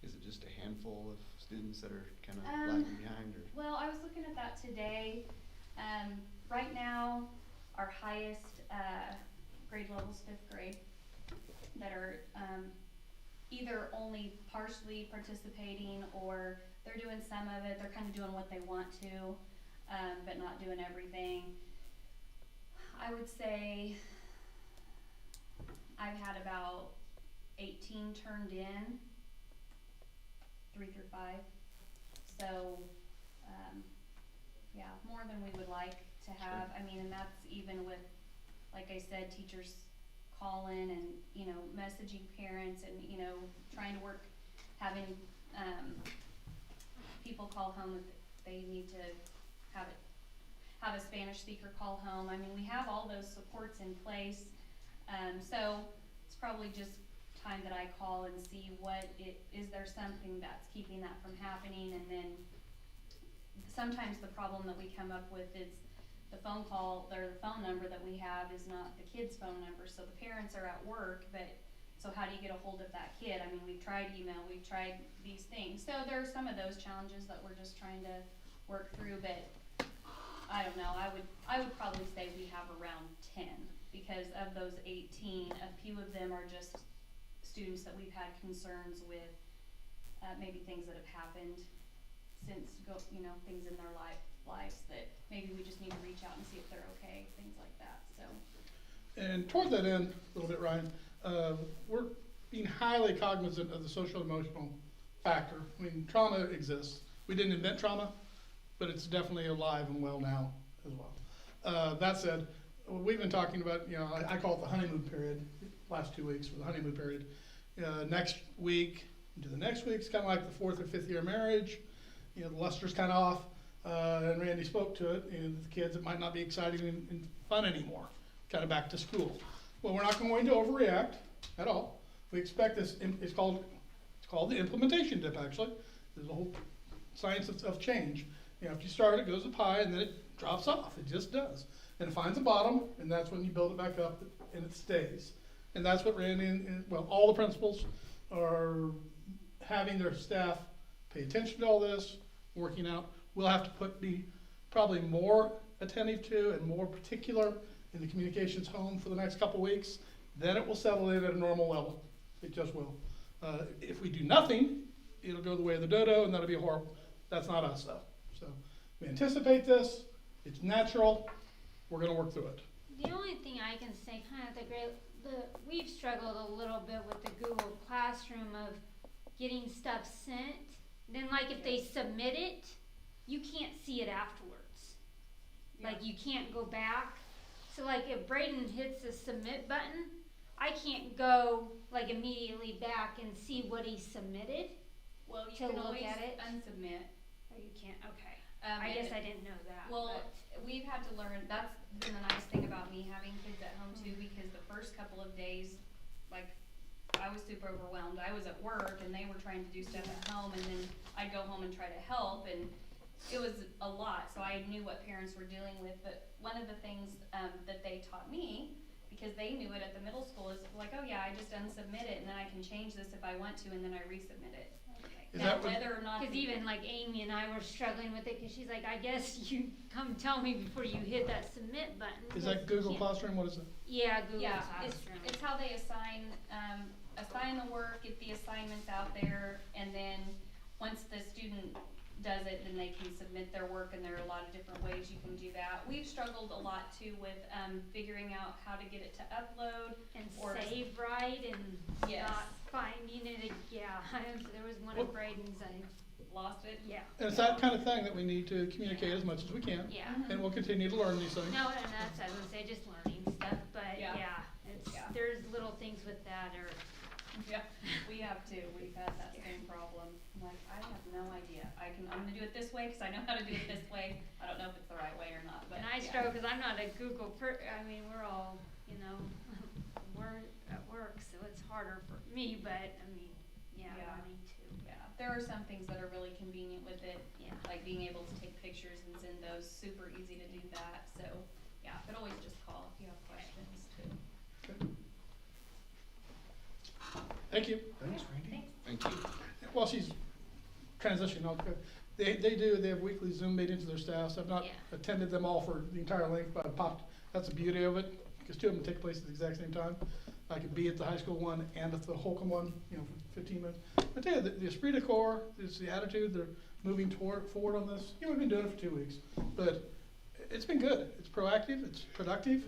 Speaker 7: Is it just a handful of students that are kind of
Speaker 10: Um,
Speaker 7: lagging behind, or?
Speaker 10: Well, I was looking at that today. Right now, our highest, grade level's 5th grade that are, either only partially participating or they're doing some of it, they're kind of doing what they want to, but not doing everything. I would say I've had about 18 turned in, 3 through 5. So, yeah, more than we would like to have. I mean, and that's even with, like I said, teachers calling and, you know, messaging parents and, you know, trying to work, having, people call home if they need to have a Spanish speaker call home. I mean, we have all those supports in place. So it's probably just time that I call and see is there something that's keeping that from happening. And then sometimes the problem that we come up with is the phone call, or the phone number that we have is not the kid's phone number. So the parents are at work, but so how do you get a hold of that kid? I mean, we've tried email, we've tried these things. So there are some of those challenges that we're just trying to work through, but I don't know, I would probably say we have around 10, because of those 18, a few of them are just students that we've had concerns with, maybe things that have happened since things in their lives that maybe we just need to reach out and see if they're okay, things like that, so.
Speaker 5: And toward that end, a little bit, Ryan, we're being highly cognizant of the social emotional factor. I mean, trauma exists. We didn't invent trauma, but it's definitely alive and well now as well. That said, we've been talking about, you know, I call it the honeymoon period, last 2 weeks for the honeymoon period. Next week into the next week's kind of like the 4th or 5th year marriage. You know, the luster's kind of off, and Randy spoke to it. You know, the kids, it might not be exciting and fun anymore, kind of back to school. Well, we're not going to overreact at all. We expect this, it's called the implementation dip, actually. There's a whole science of change. You know, if you start, it goes up high, and then it drops off. It just does. And it finds a bottom, and that's when you build it back up, and it stays. And that's what Randy and all the principals are having their staff pay attention to all this, working out. We'll have to be probably more attentive to and more particular in the communications home for the next couple weeks. Then it will settle in at a normal level. It just will. If we do nothing, it'll go the way of the dodo, and that'll be horrible. That's not us, though. So we anticipate this. It's natural. We're going to work through it.
Speaker 2: The only thing I can say, kind of we've struggled a little bit with the Google Classroom of getting stuff sent. Then, like, if they submit it, you can't see it afterwards.
Speaker 10: Yeah.
Speaker 2: Like, you can't go back. So, like, if Braden hits the submit button, I can't go, like, immediately back and see what he submitted.
Speaker 10: Well, you
Speaker 2: To
Speaker 10: can
Speaker 2: look
Speaker 10: always
Speaker 2: at it?
Speaker 10: unsubmit.
Speaker 2: Or you can't, okay. I guess I didn't know that.
Speaker 10: Well,
Speaker 2: but-
Speaker 10: we've had to learn, that's been the nice thing about me having kids at home too, because the first couple of days, like, I was super overwhelmed. I was at work and they were trying to do stuff at home, and then I'd go home and try to help, and it was a lot, so I knew what parents were dealing with. But one of the things that they taught me, because they knew it at the middle school, is like, oh yeah, I just unsubmit it, and then I can change this if I want to, and then I resubmit it.
Speaker 5: Is
Speaker 10: Now,
Speaker 5: that what-
Speaker 10: whether or not.
Speaker 2: Because even like Amy and I were struggling with it, because she's like, I guess you come tell me before you hit that submit button.
Speaker 5: Is
Speaker 2: 'cause
Speaker 5: that Google
Speaker 2: you can't-
Speaker 5: Classroom? What is it?
Speaker 2: Yeah, Google
Speaker 10: Yeah,
Speaker 2: Classroom.
Speaker 10: it's how they assign the work, get the assignments out there, and then once the student does it, then they can submit their work, and there are a lot of different ways you can do that. We've struggled a lot too with figuring out how to get it to upload.
Speaker 2: And
Speaker 10: or-
Speaker 2: save right and
Speaker 10: Yes.
Speaker 2: not finding it. Yeah, there was one
Speaker 5: Well-
Speaker 2: of Braden's.
Speaker 10: Lost it?
Speaker 2: Yeah.
Speaker 5: And it's that kind of thing that we need to communicate as much as we can.
Speaker 2: Yeah.
Speaker 5: And we'll continue to learn these things.
Speaker 2: No, and that's, I was gonna say, just learning stuff, but
Speaker 10: Yeah.
Speaker 2: yeah, it's,
Speaker 10: Yeah.
Speaker 2: there's little things with that or,
Speaker 10: Yeah, we have too. We've had that same problem. I'm like, I have no idea. I'm gonna do it this way because I know how to do it this way. I don't know if it's the right way or not, but
Speaker 2: and I
Speaker 10: yeah.
Speaker 2: struggle because I'm not a Google I mean, we're all, we're at work, so it's harder for me, but, I mean, yeah,
Speaker 10: Yeah.
Speaker 2: learning too.
Speaker 10: Yeah, there are some things that are really convenient with it,
Speaker 2: Yeah.
Speaker 10: like being able to take pictures and send those, super easy to do that, so, yeah, but always just call if you have questions too.
Speaker 5: Thank you.
Speaker 1: Thanks, Randy.
Speaker 3: Thank you.
Speaker 5: While she's transitioning, they have weekly Zoom meetings with their staffs. I've not
Speaker 2: Yeah.
Speaker 5: attended them all for the entire length, but I popped, that's the beauty of it, because two of them take place at the exact same time. I could be at the high school one and at the Holcomb one, you know, for 15 minutes. I tell you, the esprit de corps, it's the attitude, they're moving forward on this. You know, we've been doing it for 2 weeks, but it's been good. It's proactive, it's productive.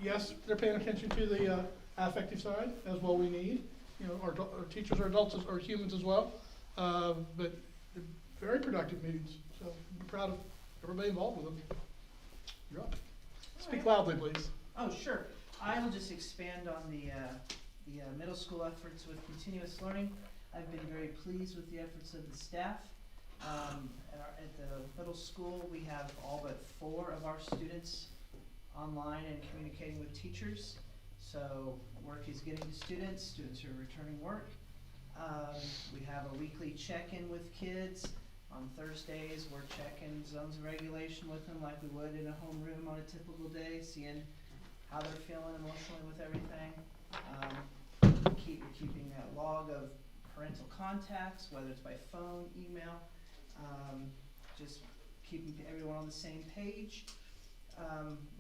Speaker 5: Yes, they're paying attention to the affective side, as well we need. You know, our teachers are adults, or humans as well. But they're very productive meetings, so I'm proud of everybody involved with them. You're up. Speak loudly, please.
Speaker 11: Oh, sure. I will just expand on the middle school efforts with continuous learning. I've been very pleased with the efforts of the staff. At the middle school, we have all but 4 of our students online and communicating with teachers. So work is getting to students, students are returning work. We have a weekly check-in with kids. On Thursdays, we're checking zones of regulation with them like we would in a homeroom on a typical day, seeing how they're feeling emotionally with everything. Keeping a log of parental contacts, whether it's by phone, email, just keeping everyone on the same page.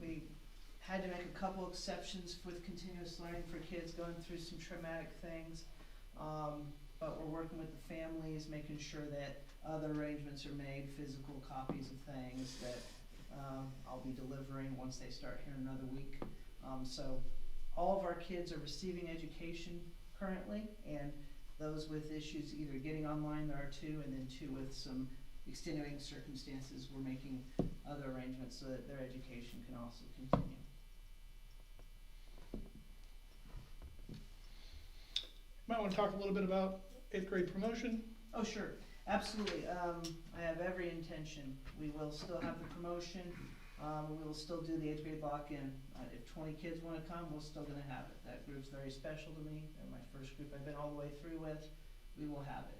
Speaker 11: We had to make a couple exceptions with continuous learning for kids going through some traumatic things, but we're working with the families, making sure that other arrangements are made, physical copies of things that I'll be delivering once they start here in another week. So all of our kids are receiving education currently, and those with issues either getting online, there are 2, and then 2 with some extenuating circumstances, we're making other arrangements so that their education can also continue.
Speaker 5: Might want to talk a little bit about 8th grade promotion.
Speaker 11: Oh, sure, absolutely. I have every intention. We will still have the promotion. We will still do the 8th grade lock-in. If 20 kids want to come, we're still going to have it. That group's very special to me. They're my first group I've been all the way through with. We will have it.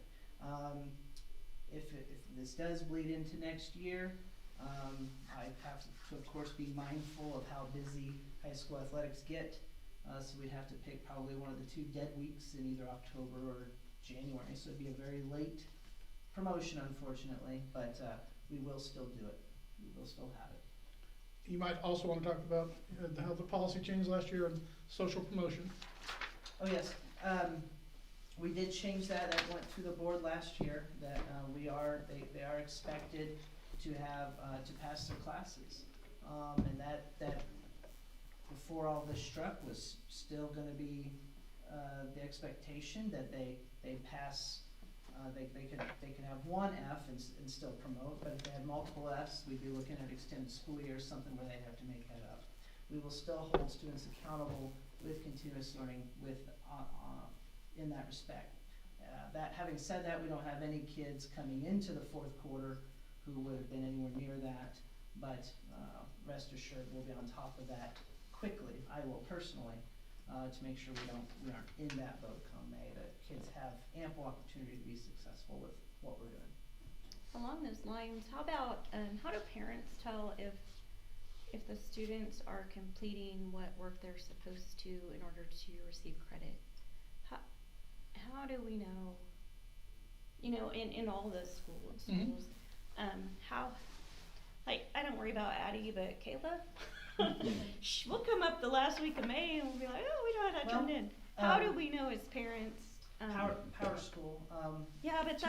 Speaker 11: If this does bleed into next year, I have to, of course, be mindful of how busy high school athletics get. So we'd have to pick probably one of the 2 dead weeks in either October or January. So it'd be a very late promotion, unfortunately, but we will still do it. We will still have it.
Speaker 5: You might also want to talk about how the policy changed last year on social promotion.
Speaker 11: Oh, yes. We did change that. That went through the board last year, that they are expected to have, to pass their classes. And that before all this struck was still gonna be, the expectation that they pass, they can have 1 F and still promote, but if they had multiple Fs, we'd be looking at extended school year, something where they'd have to make that up. We will still hold students accountable with continuous learning with, in that respect. That having said that, we don't have any kids coming into the 4th quarter who would have been anywhere near that, but rest assured we'll be on top of that quickly. I will personally, to make sure we aren't in that boat come May, that kids have ample opportunity to be successful with what we're doing.
Speaker 12: Along those lines, how about, how do parents tell if the students are completing what work they're supposed to in order to receive credit? How do we know, you know, in all the schools, how, like, I don't worry about Addie, but Kayla, we'll come up the last week of May and we'll be like, oh, we don't have that turned in. How do we know as parents?
Speaker 11: Power school.
Speaker 12: Yeah, but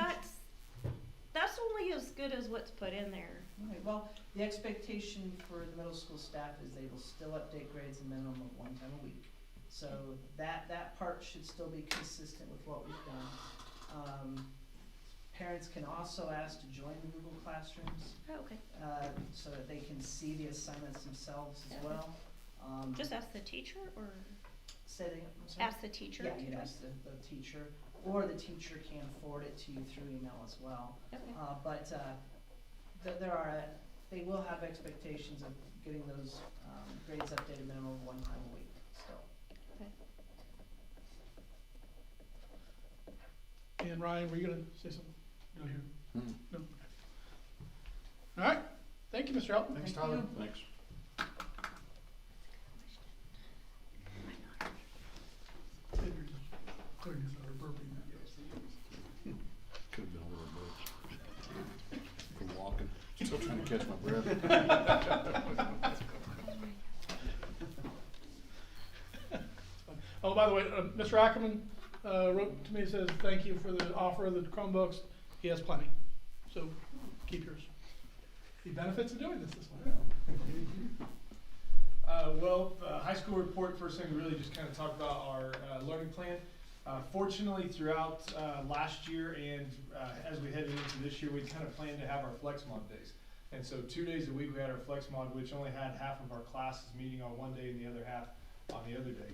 Speaker 12: that's only as good as what's put in there.
Speaker 11: Right, well, the expectation for the middle school staff is they will still update grades a minimum of 1 time a week. So that part should still be consistent with what we've done. Parents can also ask to join the Google Classrooms.
Speaker 12: Oh, okay.
Speaker 11: So that they can see the assignments themselves as
Speaker 12: Okay.
Speaker 11: well.
Speaker 12: Just ask the teacher, or
Speaker 11: Say that again, I'm sorry?
Speaker 12: ask the teacher?
Speaker 11: Yeah, you can ask the teacher, or the teacher can forward it to you through email as well.
Speaker 12: Okay.
Speaker 11: But they will have expectations of getting those grades updated minimum of 1 time a week still.
Speaker 12: Okay.
Speaker 5: And Ryan, were you gonna say something? No, here.
Speaker 3: Hmm.
Speaker 5: No. Okay. All right. Thank you, Mr. Elton.
Speaker 1: Thanks,
Speaker 9: Thank
Speaker 1: Tyler.
Speaker 9: you.
Speaker 3: Thanks.
Speaker 5: Clearing this out, or burping that.
Speaker 3: Could have been a little bit from walking. Still trying to catch my breath.
Speaker 5: Oh, by the way, Mr. Ackerman wrote to me and says, thank you for the offer of the Chromebooks. He has plenty, so keep yours. The benefits of doing this way.
Speaker 13: High school report, first thing, we really just kind of talk about our learning plan. Fortunately, throughout last year and as we headed into this year, we kind of planned to have our flex mod days. And so 2 days a week we had our flex mod, which only had half of our classes meeting on one day and the other half on the other day.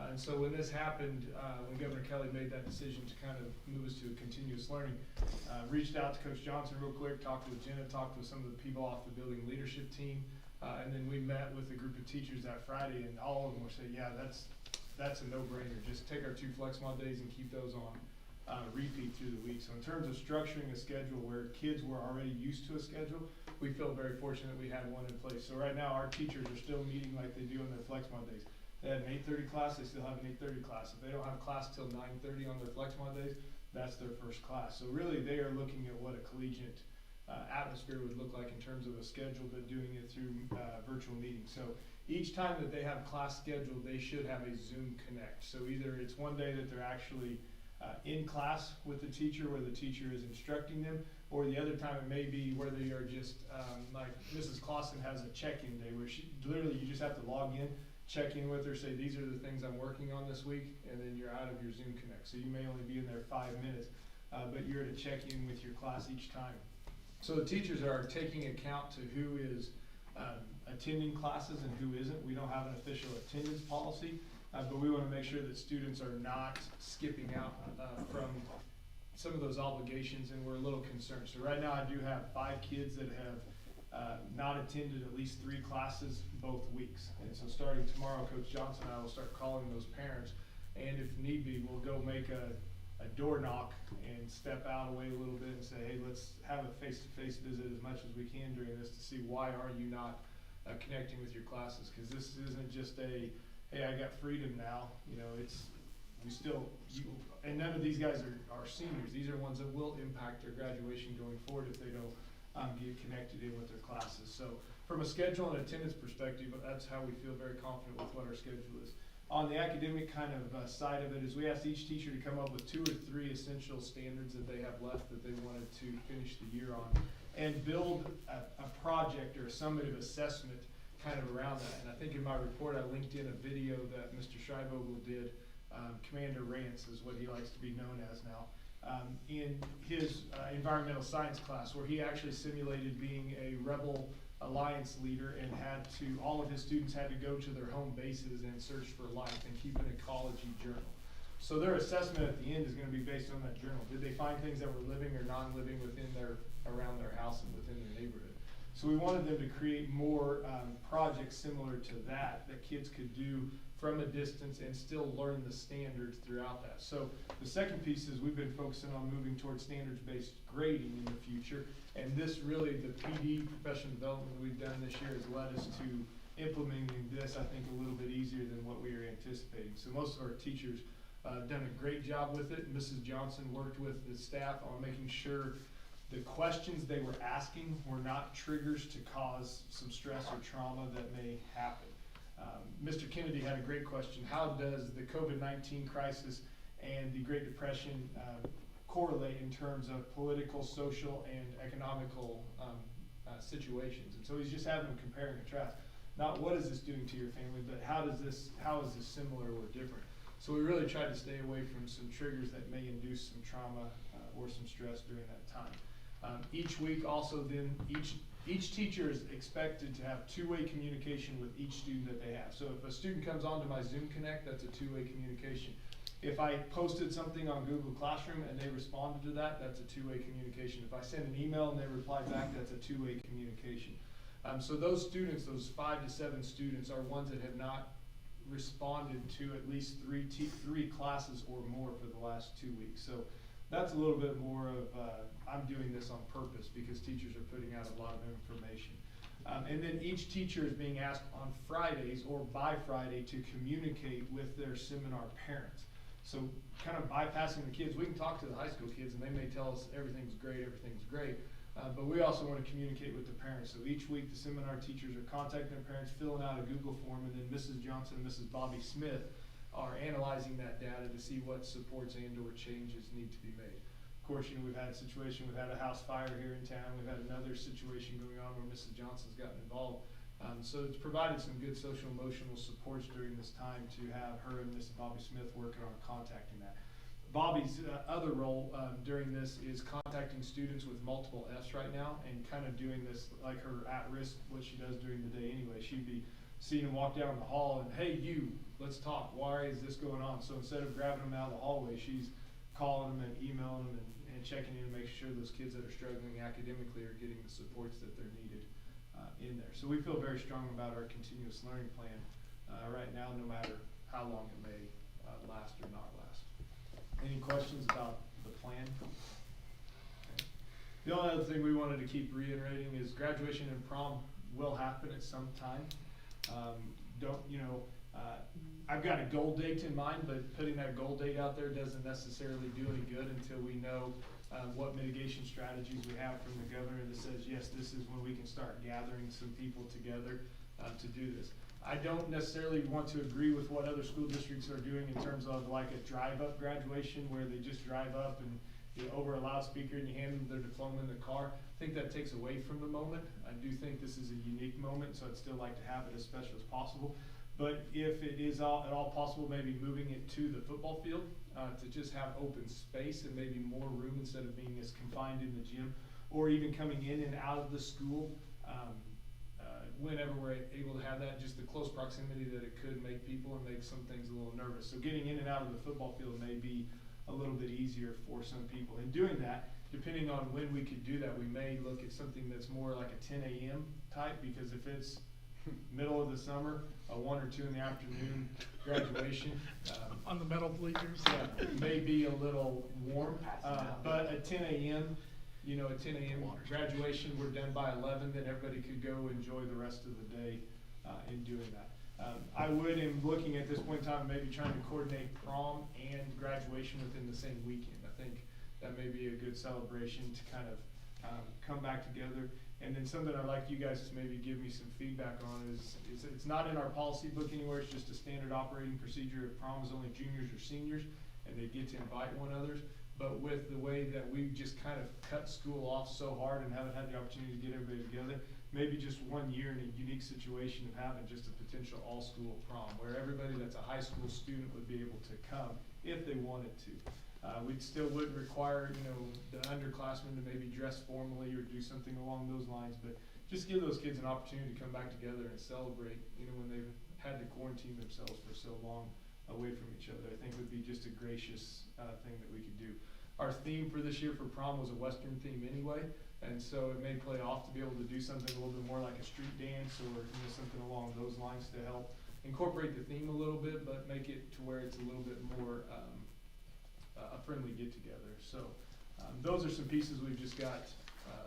Speaker 13: And so when this happened, when Governor Kelly made that decision to kind of move us to a continuous learning, reached out to Coach Johnson real quick, talked with Jenna, talked with some of the people off the building leadership team, and then we met with a group of teachers that Friday, and all of them were saying, yeah, that's a no-brainer. Just take our 2 flex mod days and keep those on repeat through the week. So in terms of structuring a schedule where kids were already used to a schedule, we feel very fortunate we had one in place. So right now our teachers are still meeting like they do on their flex mod days. They had an 8:30 class, they still have an 8:30 class. If they don't have class till 9:30 on their flex mod days, that's their first class. So really they are looking at what a collegiate atmosphere would look like in terms of a schedule, but doing it through virtual meetings. So each time that they have class scheduled, they should have a Zoom connect. So either it's one day that they're actually in class with the teacher where the teacher is instructing them, or the other time it may be where they are just, like Mrs. Clausen has a check-in day where she, literally you just have to log in, check in with her, say these are the things I'm working on this week, and then you're out of your Zoom connect. So you may only be in there 5 minutes, but you're to check in with your class each time. So the teachers are taking account to who is attending classes and who isn't. We don't have an official attendance policy, but we want to make sure that students are not skipping out from some of those obligations, and we're a little concerned. So right now I do have 5 kids that have not attended at least 3 classes both weeks. And so starting tomorrow, Coach Johnson and I will start calling those parents, and if need be, we'll go make a door knock and step out away a little bit and say, hey, let's have a face-to-face visit as much as we can during this to see why are you not connecting with your classes. Because this isn't just a, hey, I got freedom now. You know, it's, we still, and none of these guys are seniors. These are ones that will impact their graduation going forward if they don't get connected in with their classes. So from a schedule and attendance perspective, that's how we feel very confident with what our schedule is. On the academic kind of side of it is we asked each teacher to come up with 2 or 3 essential standards that they have left that they wanted to finish the year on, and build a project or a summative assessment kind of around that. And I think in my report I linked in a video that Mr. Schreibogel did, Commander Rance is what he likes to be known as now, in his environmental science class, where he actually simulated being a rebel alliance leader and had to, all of his students had to go to their home bases and search for life and keep an ecology journal. So their assessment at the end is going to be based on that journal. Did they find things that were living or non-living within around their house and within their neighborhood? So we wanted them to create more projects similar to that kids could do from a distance and still learn the standards throughout that. So the second piece is we've been focusing on moving towards standards-based grading in the future. And this really, the PD, professional development that we've done this year has led us to implementing this, I think, a little bit easier than what we were anticipating. So most of our teachers have done a great job with it. Mrs. Johnson worked with the staff on making sure the questions they were asking were not triggers to cause some stress or trauma that may happen. Mr. Kennedy had a great question. How does the COVID-19 crisis and the Great Depression correlate in terms of political, social, and economical situations? And so he's just having them compare and contrast. Not what is this doing to your family, but how is this similar or different? So we really tried to stay away from some triggers that may induce some trauma or some stress during that time. Each week also then, each teacher is expected to have 2-way communication with each student that they have. So if a student comes onto my Zoom Connect, that's a 2-way communication. If I posted something on Google Classroom and they responded to that, that's a 2-way communication. If I send an email and they reply back, that's a 2-way communication. So those students, those 5 to 7 students, are ones that have not responded to at least 3 classes or more for the last 2 weeks. So that's a little bit more of, I'm doing this on purpose because teachers are putting out a lot of information. And then each teacher is being asked on Fridays or by Friday to communicate with their seminar parents. So kind of bypassing the kids, we can talk to the high school kids and they may tell us everything's great, but we also want to communicate with the parents. So each week the seminar teachers are contacting their parents, filling out a Google form, and then Mrs. Johnson and Mrs. Bobby Smith are analyzing that data to see what supports and or changes need to be made. Of course, you know, we've had a situation, we've had a house fire here in town, we've had another situation going on where Mrs. Johnson's gotten involved. So it's provided some good social emotional supports during this time to have her and Mrs. Bobby Smith working on contacting that. Bobby's other role during this is contacting students with multiple Fs right now and kind of doing this like her at-risk, what she does during the day anyway. She'd be seeing them walk down the hall and, hey, you, let's talk. Why is this going on? So instead of grabbing them out of the hallway, she's calling them and emailing them and checking in to make sure those kids that are struggling academically are getting the supports that they're needed in there. So we feel very strong about our continuous learning plan right now, no matter how long it may last or not last. Any questions about the plan? Okay. The only other thing we wanted to keep reiterating is graduation and prom will happen at some time. I've got a goal date in mind, but putting that goal date out there doesn't necessarily do any good until we know what mitigation strategies we have from the governor that says, yes, this is when we can start gathering some people together to do this. I don't necessarily want to agree with what other school districts are doing in terms of like a drive-up graduation where they just drive up and over a loudspeaker and you hand them their diploma in the car. I think that takes away from the moment. I do think this is a unique moment, so I'd still like to have it as special as possible. But if it is at all possible, maybe moving it to the football field to just have open space and maybe more room instead of being as confined in the gym, or even coming in and out of the school whenever we're able to have that, just the close proximity that it could make people and make some things a little nervous. So getting in and out of the football field may be a little bit easier for some people. In doing that, depending on when we could do that, we may look at something that's more like a 10 a.m. type, because if it's middle of the summer, a 1 or 2 in the afternoon graduation.
Speaker 5: On the metal bleachers.
Speaker 13: Yeah, may be a little warm, but at 10 a.m., at 10 a.m. graduation, we're done by 11, then everybody could go enjoy the rest of the day in doing that. I would, in looking at this point in time, maybe trying to coordinate prom and graduation within the same weekend. I think that may be a good celebration to kind of come back together. And then something I'd like you guys to maybe give me some feedback on is it's not in our policy book anywhere, it's just a standard operating procedure. If prom is only juniors or seniors and they get to invite one others. But with the way that we've just kind of cut school off so hard and haven't had the opportunity to get everybody together, maybe just 1 year in a unique situation of having just a potential all-school prom where everybody that's a high school student would be able to come if they wanted to. We still would require, the underclassmen to maybe dress formally or do something along those lines, but just give those kids an opportunity to come back together and celebrate, when they've had to quarantine themselves for so long away from each other. I think would be just a gracious thing that we could do. Our theme for this year for prom was a Western theme anyway, and so it may play off to be able to do something a little bit more like a street dance or something along those lines to help incorporate the theme a little bit, but make it to where it's a little bit more a friendly get-together. So those are some pieces we've just got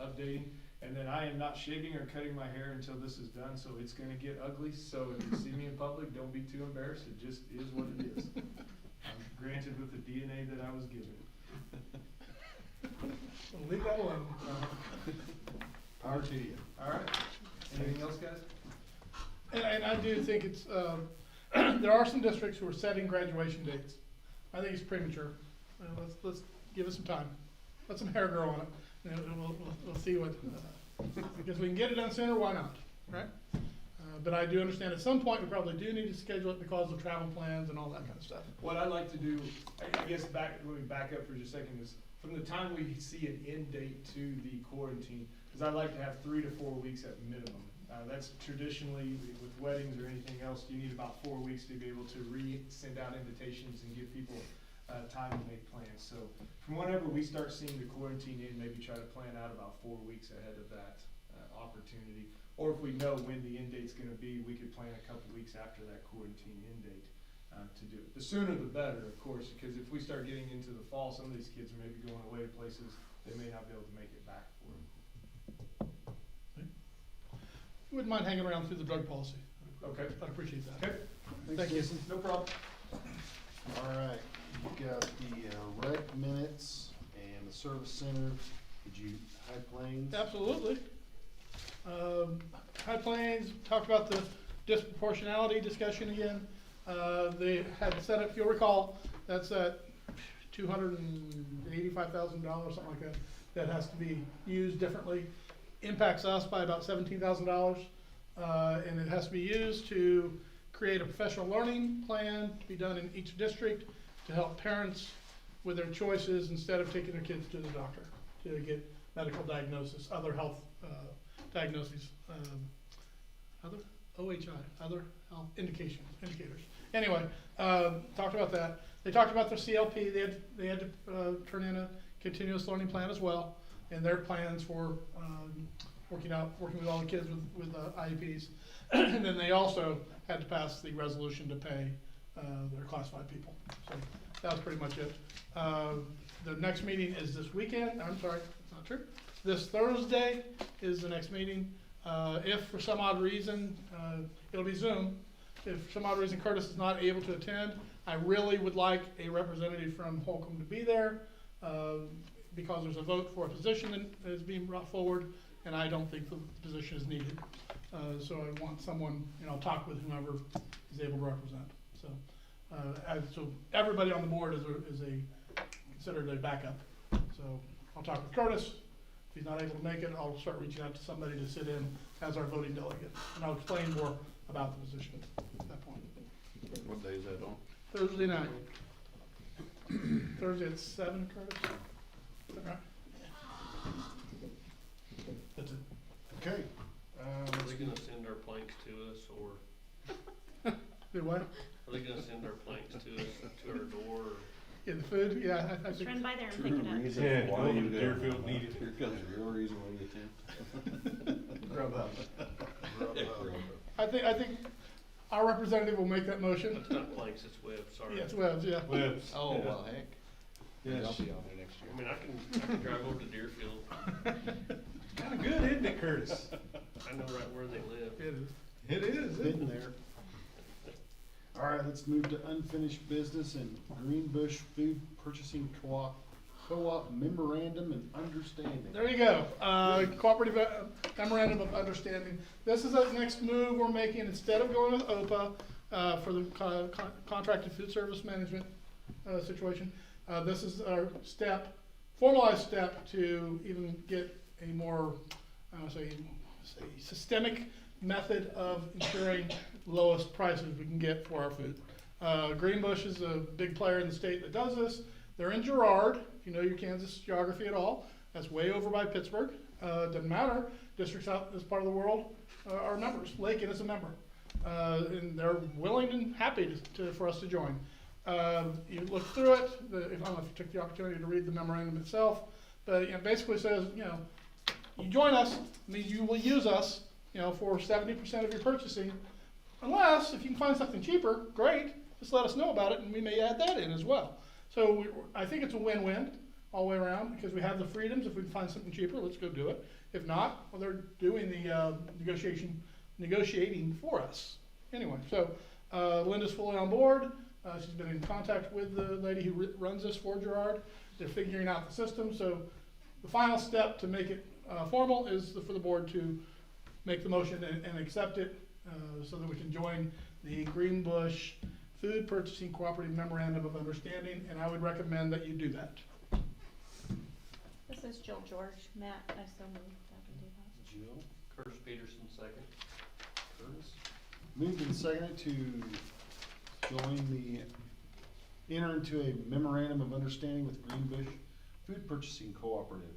Speaker 13: updating. And then I am not shaving or cutting my hair until this is done, so it's going to get ugly. So if you see me in public, don't be too embarrassed. It just is what it is. I'm granted with the DNA that I was given.
Speaker 5: Well, leave that alone.
Speaker 1: Power to you.
Speaker 13: All right. Anything else, guys?
Speaker 5: And I do think it's, there are some districts who are setting graduation dates. I think it's premature. Let's give it some time. Let some hair grow on it. We'll see what, because we can get it done sooner, why not, right? But I do understand at some point we probably do need to schedule it because of travel plans and all that kind of stuff.
Speaker 13: What I'd like to do, I guess let me back up for just a second, is from the time we see an end date to the quarantine, because I'd like to have 3 to 4 weeks at minimum. That's traditionally, with weddings or anything else, you need about 4 weeks to be able to send out invitations and give people time to make plans. So from whenever we start seeing the quarantine in, maybe try to plan out about 4 weeks ahead of that opportunity. Or if we know when the end date's going to be, we could plan a couple weeks after that quarantine end date to do it. The sooner the better, of course, because if we start getting into the fall, some of these kids are maybe going away to places they may not be able to make it back for.
Speaker 5: Wouldn't mind hanging around through the drug policy.
Speaker 13: Okay.
Speaker 5: I'd appreciate that.
Speaker 13: Okay,
Speaker 5: Thank you.
Speaker 1: Jason.
Speaker 13: no problem.
Speaker 1: All right, you got the rec minutes and the service center. Did you, High Plains?
Speaker 5: Absolutely. High Plains, talked about the disproportionality discussion again. They had set up, if you'll recall, that's at $285,000, something like that, that has to be used differently. Impacts us by about $17,000, and it has to be used to create a professional learning plan to be done in each district to help parents with their choices instead of taking their kids to the doctor to get medical diagnosis, other health diagnoses, other OHI, other health indicators. Anyway, talked about that. They talked about their CLP. They had to turn in a continuous learning plan as well, and their plans for working with all the kids with IEPs. And then they also had to pass the resolution to pay their classified people. So that was pretty much it. The next meeting is this weekend. I'm sorry, that's not true. This Thursday is the next meeting. If for some odd reason, it'll be Zoom. If for some odd reason Curtis is not able to attend, I really would like a representative from Holcomb to be there because there's a vote for a position that is being brought forward, and I don't think the position is needed. So I want someone, talk with whomever is able to represent. So, so everybody on the board is considered a backup. So I'll talk with Curtis. If he's not able to make it, I'll start reaching out to somebody to sit in as our voting delegate, and I'll explain more about the position at that point.
Speaker 3: What day is that on?
Speaker 5: Thursday night. Thursday at 7, Curtis? Is that right? That's it.
Speaker 1: Okay.
Speaker 8: Are they gonna send our planks to us, or
Speaker 5: Do what?
Speaker 8: are they gonna send our planks to us, to our door, or?
Speaker 5: In the food? Yeah, I
Speaker 12: Just
Speaker 5: think.
Speaker 12: run by there and pick it up.
Speaker 4: Yeah, go to Deerfield, need it.
Speaker 3: Here comes the real reason why you attend.
Speaker 1: Grubhub.
Speaker 5: I think our representative will make that motion.
Speaker 8: It's not planks, it's webs, sorry.
Speaker 5: Yeah, it's Webbs, yeah.
Speaker 4: Webs.
Speaker 7: Oh,
Speaker 4: Yeah.
Speaker 7: well, heck.
Speaker 4: Yes.
Speaker 7: I'll be on there next year.
Speaker 8: I mean, I can drive over to Deerfield,
Speaker 4: Kinda good, isn't it, Curtis?
Speaker 8: I know right where they live.
Speaker 5: It is.
Speaker 4: It is, isn't
Speaker 1: Hidden
Speaker 4: it?
Speaker 1: there. All right, let's move to unfinished business and Greenbush Food Purchasing Co-op memorandum and understanding.
Speaker 5: There you go. Cooperative memorandum of understanding. This is the next move we're making. Instead of going with OPA for the contracted food service management situation, this is our formalized step to even get a more, say systemic method of ensuring lowest prices we can get for our food. Greenbush is a big player in the state that does this. They're in Girard, if you know your Kansas geography at all. That's way over by Pittsburgh. Doesn't matter. Districts out this part of the world are members. Lakin is a member. And they're willing and happy for us to join. You look through it. I don't know if you took the opportunity to read the memorandum itself, but it basically says, you join us, means you will use us, for 70% of your purchasing, unless if you can find something cheaper, great. Just let us know about it, and we may add that in as well. So I think it's a win-win all the way around because we have the freedoms. If we can find something cheaper, let's go do it. If not, well, they're doing the negotiating for us. Anyway, so Linda's fully on board. She's been in contact with the lady who runs this for Girard. They're figuring out the system. So the final step to make it formal is for the board to make the motion and accept it so that we can join the Greenbush Food Purchasing Cooperative Memorandum of Understanding, and I would recommend that you do that.
Speaker 12: This is Jill George. Matt, I so moved. I can do that.
Speaker 1: Jill,
Speaker 8: Curtis Peterson, second.
Speaker 1: Curtis. Moved and seconded to enter into a memorandum of understanding with Greenbush Food Purchasing Cooperative.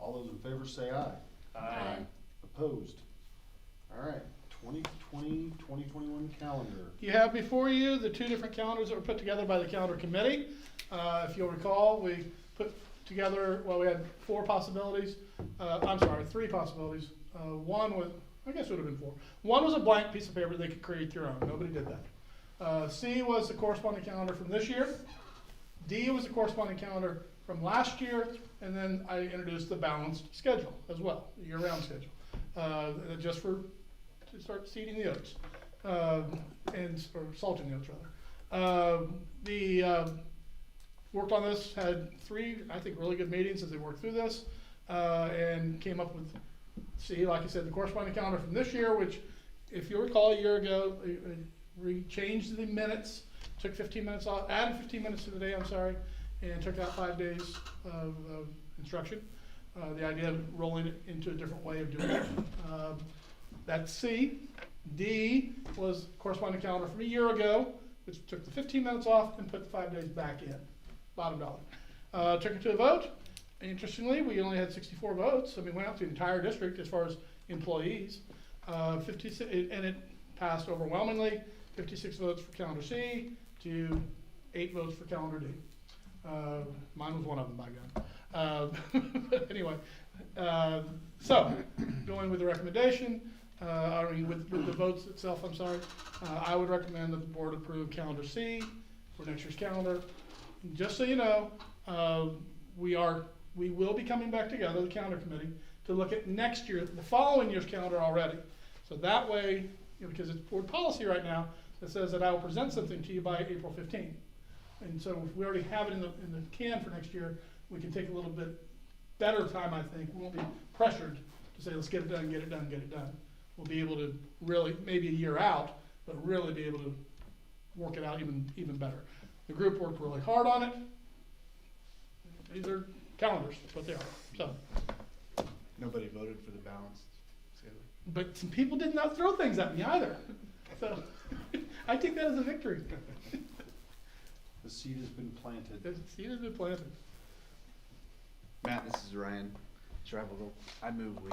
Speaker 1: All those in favor say aye.
Speaker 12: Aye.
Speaker 1: Opposed? All right, 2020, 2021 calendar.
Speaker 5: You have before you the two different calendars that were put together by the calendar committee. If you'll recall, we put together, we had three possibilities. One was, I guess it would have been four. One was a blank piece of paper they could create their own. Nobody did that. C was the corresponding calendar from this year. D was the corresponding calendar from last year, and then I introduced the balanced schedule as well, the year-round schedule, just to start seeding the oats, or salting the oats rather. Worked on this, had 3, I think, really good meetings as they worked through this, and came up with, like I said, the corresponding calendar from this year, which, if you recall, a year ago, we changed the minutes, took 15 minutes off, added 15 minutes to the day, and took out 5 days of instruction. The idea of rolling it into a different way of doing it. That's C. D was corresponding calendar from a year ago, which took the 15 minutes off and put the 5 days back in, bottom dollar. Took it to a vote. Interestingly, we only had 64 votes. I mean, went out to the entire district as far as employees. 56, and it passed overwhelmingly. 56 votes for calendar C to 8 votes for calendar D. Mine was one of them, by God. But anyway, so going with the recommendation, with the votes itself, I would recommend that the board approve calendar C for next year's calendar. Just so you know, we will be coming back together, the calendar committee, to look at next year, the following year's calendar already. So that way, because it's board policy right now that says that I will present something to you by April 15th. And so if we already have it in the can for next year, we can take a little bit better time, I think. We won't be pressured to say, let's get it done, get it done, get it done. We'll be able to really, maybe a year out, but really be able to work it out even better. The group worked really hard on it. These are calendars, that's what they are. So,
Speaker 7: Nobody voted for the balanced schedule.
Speaker 5: but some people did not throw things at me either. So I take that as a victory.
Speaker 1: The seed has been planted.
Speaker 5: The seed has been planted.
Speaker 7: Matt, this is Ryan Travel. I move we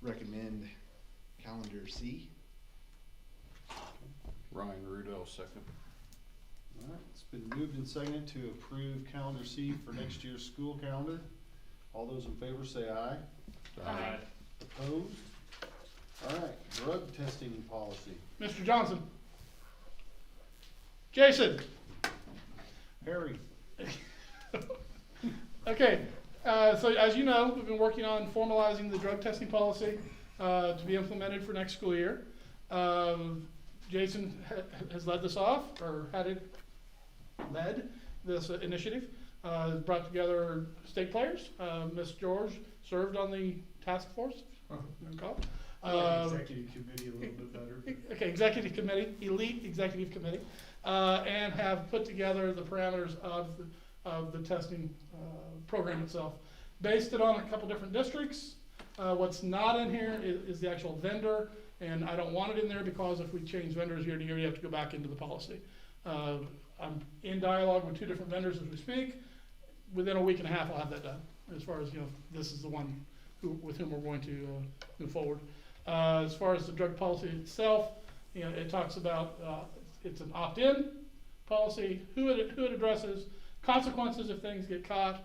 Speaker 7: recommend calendar C.
Speaker 3: Ryan Rudell, second.
Speaker 1: All right, it's been moved and seconded to approve calendar C for next year's school calendar. All those in favor say aye.
Speaker 8: Aye.
Speaker 1: Opposed? All right, drug testing policy.
Speaker 5: Mr. Johnson. Jason.
Speaker 1: Harry.
Speaker 5: Okay, so as you know, we've been working on formalizing the drug testing policy to be implemented for next school year. Jason has led this off, or led this initiative. Brought together state players. Ms. George served on the task force.
Speaker 13: Executive committee a little bit better.
Speaker 5: Okay, executive committee, elite executive committee, and have put together the parameters of the testing program itself. Based it on a couple different districts. What's not in here is the actual vendor, and I don't want it in there because if we change vendors year to year, you have to go back into the policy. I'm in dialogue with 2 different vendors as we speak. Within a week and a half, I'll have that done. As far as, this is the one with whom we're going to move forward. As far as the drug policy itself, it talks about it's an opt-in policy, who it addresses, consequences if things get caught,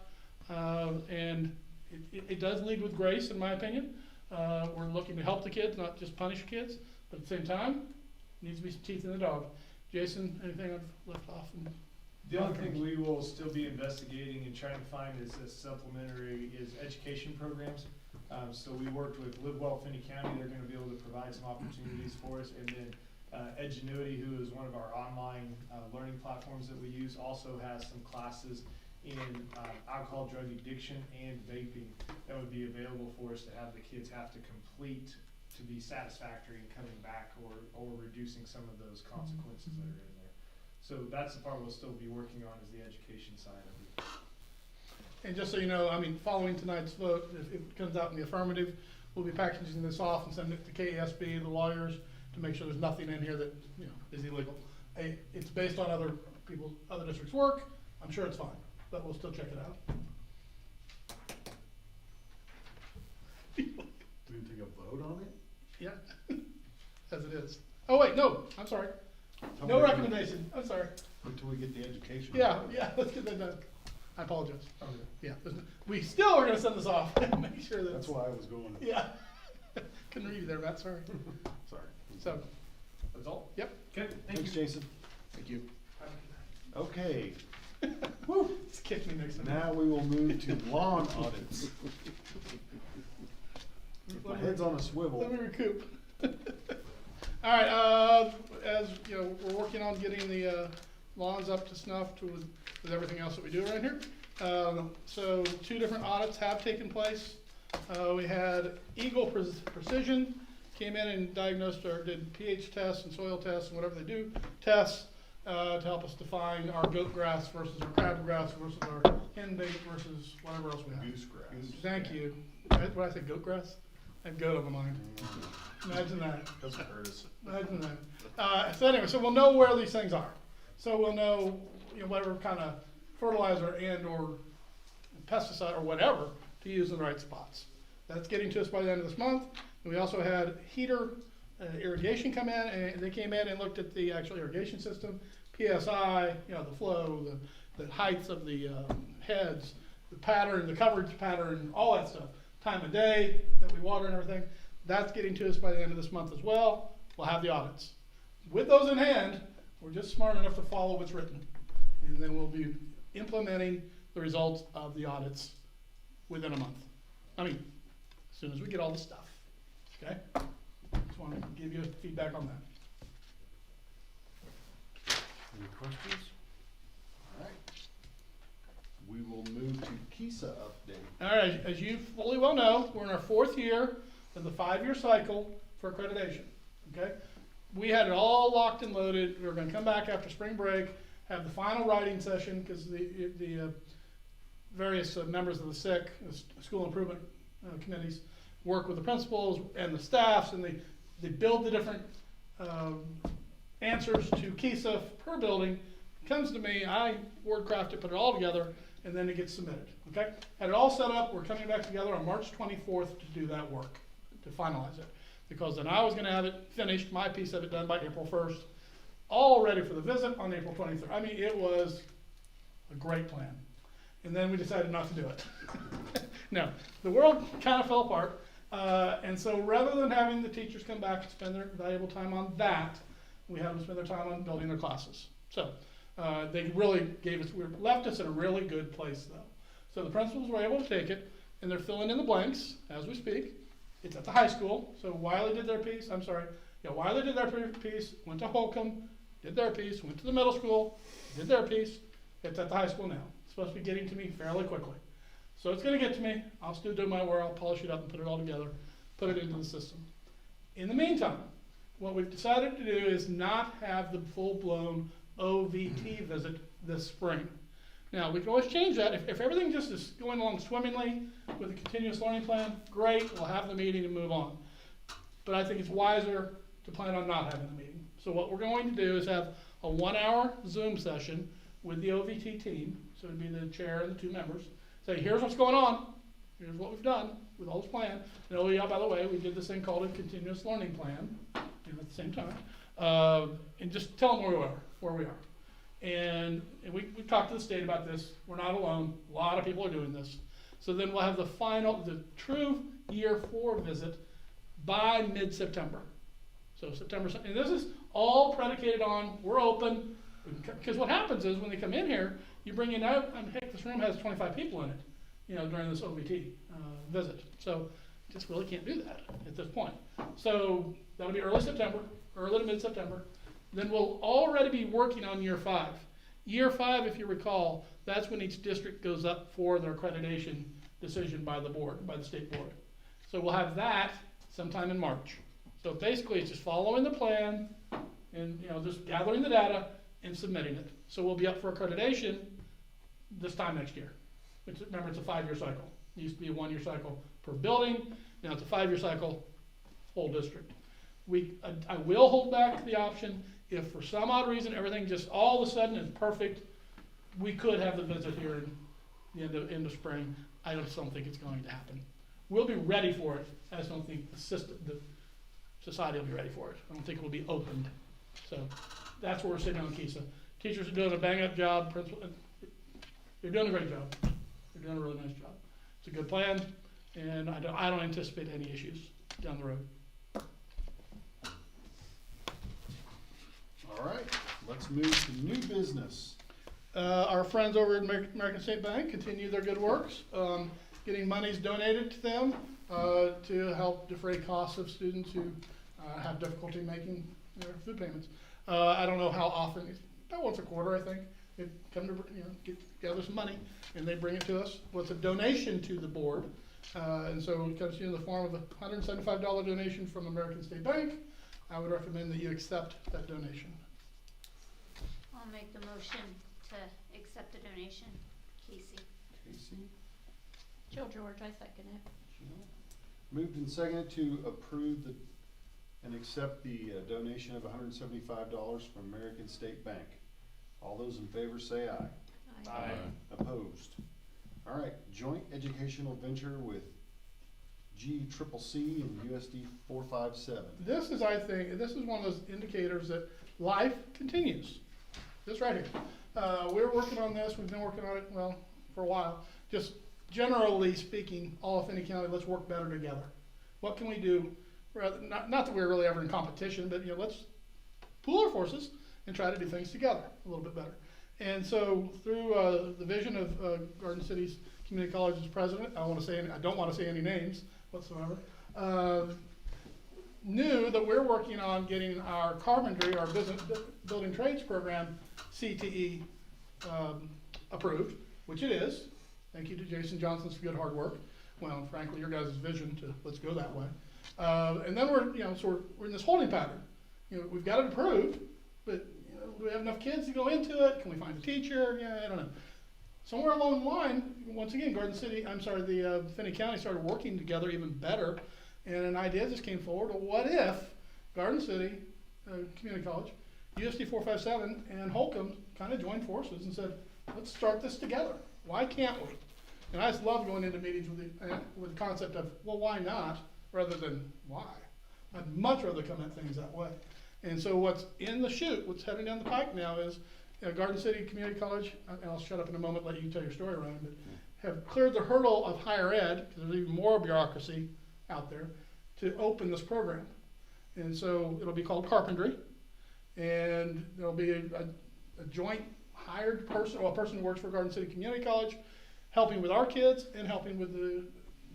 Speaker 5: and it does lead with grace, in my opinion. We're looking to help the kids, not just punish kids, but at the same time, needs to be some teeth in the dog. Jason, anything I've left off?
Speaker 13: The only thing we will still be investigating and trying to find is supplementary education programs. So we worked with Live Well Finney County. They're going to be able to provide some opportunities for us. And then Edgenuity, who is one of our online learning platforms that we use, also has some classes in alcohol, drug addiction, and vaping that would be available for us to have the kids have to complete to be satisfactory in coming back or reducing some of those consequences that are in there. So that's the part we'll still be working on, is the education side of it.
Speaker 5: And just so you know, following tonight's vote, if it comes out in the affirmative, we'll be packaging this off and sending it to KESB, the lawyers, to make sure there's nothing in here that is illegal. It's based on other districts' work. I'm sure it's fine, but we'll still check it out.
Speaker 1: Do we take a vote on it?
Speaker 5: Yeah, as it is. Oh wait, no, I'm sorry. No recommendation. I'm sorry.
Speaker 1: Until we get the education.
Speaker 5: Yeah, let's get that done. I apologize. Okay. Yeah, we still are gonna send this off. Make sure
Speaker 1: That's why I was going.
Speaker 5: Yeah. Couldn't read you there, Matt, sorry. Sorry. So,
Speaker 13: That's all?
Speaker 5: Yep.
Speaker 13: Okay, thank
Speaker 1: Thanks,
Speaker 13: you.
Speaker 1: Jason.
Speaker 5: Thank you.
Speaker 1: Okay,
Speaker 5: Woo, it's kicked me next time.
Speaker 1: now we will move to lawn audits. My head's on a swivel.
Speaker 5: Let me recoup. All right, as you know, we're working on getting the lawns up to snuff with everything else that we do around here. So 2 different audits have taken place. We had Eagle Precision came in and diagnosed or did pH tests and soil tests and whatever they do, tests to help us define our goat grass versus our crabgrass versus our hen bait versus whatever else we have.
Speaker 1: Goosegrass.
Speaker 5: Thank you. What did I say, goat grass? I had goat on my mind. Imagine that.
Speaker 1: Doesn't hurt us.
Speaker 5: Imagine that. So anyway, so we'll know where these things are. So we'll know, whatever kind of fertilizer and or pesticide or whatever to use in the right spots. That's getting to us by the end of this month. And we also had Heater Irrigation come in, and they came in and looked at the actual irrigation system, PSI, the flow, the heights of the heads, the pattern, the coverage pattern, all that stuff. Time of day that we water and everything. That's getting to us by the end of this month as well. We'll have the audits. With those in hand, we're just smart enough to follow what's written. And then we'll be implementing the results of the audits within a month. As soon as we get all the stuff. Okay? Just want to give you feedback on that.
Speaker 1: Any questions? All right. We will move to KISA update.
Speaker 5: All right, as you fully well know, we're in our 4th year of the 5-year cycle for accreditation. Okay? We had it all locked and loaded. We were going to come back after spring break, have the final writing session because the various members of the SIC, school improvement committees, work with the principals and the staffs, and they build the different answers to KISA per building. It comes to me, I word craft it, put it all together, and then it gets submitted. Okay? Had it all set up. We're coming back together on March 24th to do that work, to finalize it. Because then I was going to have it finished, my piece of it done by April 1st, all ready for the visit on April 23rd. It was a great plan. And then we decided not to do it. No, the world kind of fell apart. And so rather than having the teachers come back and spend their valuable time on that, we had them spend their time on building their classes. So they really left us in a really good place though. So the principals were able to take it, and they're filling in the blanks as we speak. It's at the high school, so Wiley did their piece, Wiley did their piece, went to Holcomb, did their piece, went to the middle school, did their piece. It's at the high school now. It's supposed to be getting to me fairly quickly. So it's gonna get to me. I'll still do my work, I'll polish it up and put it all together, put it into the system. In the meantime, what we've decided to do is not have the full-blown OVT visit this spring. Now, we can always change that. If everything just is going along swimmingly with a continuous learning plan, great, we'll have the meeting and move on. But I think it's wiser to plan on not having the meeting. So what we're going to do is have a 1-hour Zoom session with the OVT team, so it'd be the chair and the 2 members. Say, here's what's going on, here's what we've done with all this plan. And oh yeah, by the way, we did this thing called a continuous learning plan, at the same time. And just tell them where we are. And we talked to the state about this. We're not alone. A lot of people are doing this. So then we'll have the true year 4 visit by mid-September. So September, and this is all predicated on we're open. Because what happens is when they come in here, you bring in out, heck, this room has 25 people in it, during this OVT visit. So just really can't do that at this point. So that'll be early September, early to mid-September. Then we'll already be working on year 5. Year 5, if you recall, that's when each district goes up for their accreditation decision by the board, by the state board. So we'll have that sometime in March. So basically it's just following the plan and just gathering the data and submitting it. So we'll be up for accreditation this time next year. Remember, it's a 5-year cycle. It used to be a 1-year cycle per building. Now it's a 5-year cycle, whole district. I will hold back the option if for some odd reason everything just all of a sudden is perfect. We could have the visit here in the end of spring. I just don't think it's going to happen. We'll be ready for it. I just don't think the society will be ready for it. I don't think it will be opened. So that's where we're sitting on KISA. Teachers are doing a bang-up job. They're doing a great job. They're doing a really nice job. It's a good plan, and I don't anticipate any issues down the road.
Speaker 1: let's move to new business.
Speaker 5: Our friends over at American State Bank continue their good works, getting monies donated to them to help defray costs of students who have difficulty making their food payments. I don't know how often, it's about once a quarter, I think. They come to gather some money and they bring it to us. Well, it's a donation to the board, and so it comes to you in the form of a $175 donation from American State Bank. I would recommend that you accept that donation.
Speaker 2: I'll make the motion to accept the donation. Casey.
Speaker 1: Casey,
Speaker 12: Jill George, I second it.
Speaker 1: Jill. Moved and seconded to approve and accept the donation of $175 from American State Bank. All those in favor say aye.
Speaker 4: Aye.
Speaker 1: Opposed? All right, joint educational venture with GCCC and USD 457.
Speaker 5: This is, I think, this is one of those indicators that life continues. This right here. We're working on this. We've been working on it, well, for a while. Just generally speaking, all of Finney County, let's work better together. What can we do? Rather, not that we're really ever in competition, but let's pool our forces and try to do things together a little bit better. And so through the vision of Garden City's Community College's president, I don't want to say any names whatsoever, knew that we're working on getting our carpentry, our building trades program, CTE, approved, which it is. Thank you to Jason Johnson for good hard work. Well, frankly, your guys' vision to let's go that way. And then we're in this holding pattern. We've got it approved, but do we have enough kids to go into it? Can we find a teacher? I don't know. Somewhere along the line, once again, the Finney County started working together even better, and an idea just came forward. Well, what if Garden City Community College, USD 457, and Holcomb kind of joined forces and said, let's start this together. Why can't we? And I just love going into meetings with the concept of, well, why not, rather than why. I'd much rather come at things that way. And so what's in the chute, what's heading down the pike now is Garden City Community College, and I'll shut up in a moment, let you tell your story, Ryan, but have cleared the hurdle of higher ed, because there's even more bureaucracy out there, to open this program. And so it'll be called carpentry, and there'll be a joint hired person, or a person who works for Garden City Community College, helping with our kids and helping with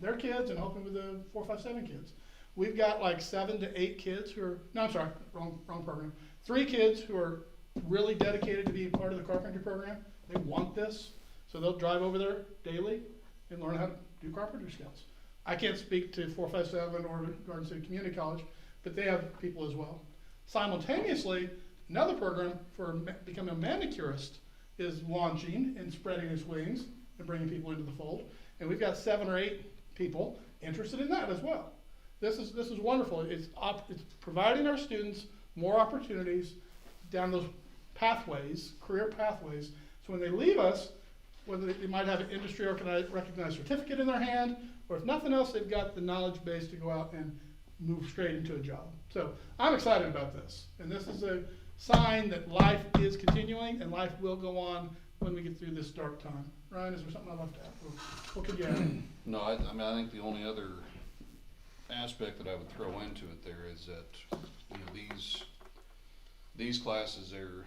Speaker 5: their kids and helping with the 457 kids. We've got like 7 to 8 kids who are, no, I'm sorry, wrong program. 3 kids who are really dedicated to be part of the carpentry program. They want this, so they'll drive over there daily and learn how to do carpentry skills. I can't speak to 457 or Garden City Community College, but they have people as well. Simultaneously, another program for becoming a manicurist is launching and spreading its wings and bringing people into the fold. And we've got 7 or 8 people interested in that as well. This is wonderful. It's providing our students more opportunities down those pathways, career pathways. So when they leave us, whether they might have an industry recognized certificate in their hand, or if nothing else, they've got the knowledge base to go out and move straight into a job. So I'm excited about this. And this is a sign that life is continuing and life will go on when we get through this dark time. Ryan, is there something I'd love to add? What could you add?
Speaker 3: No, I think the only other aspect that I would throw into it there is that these classes there,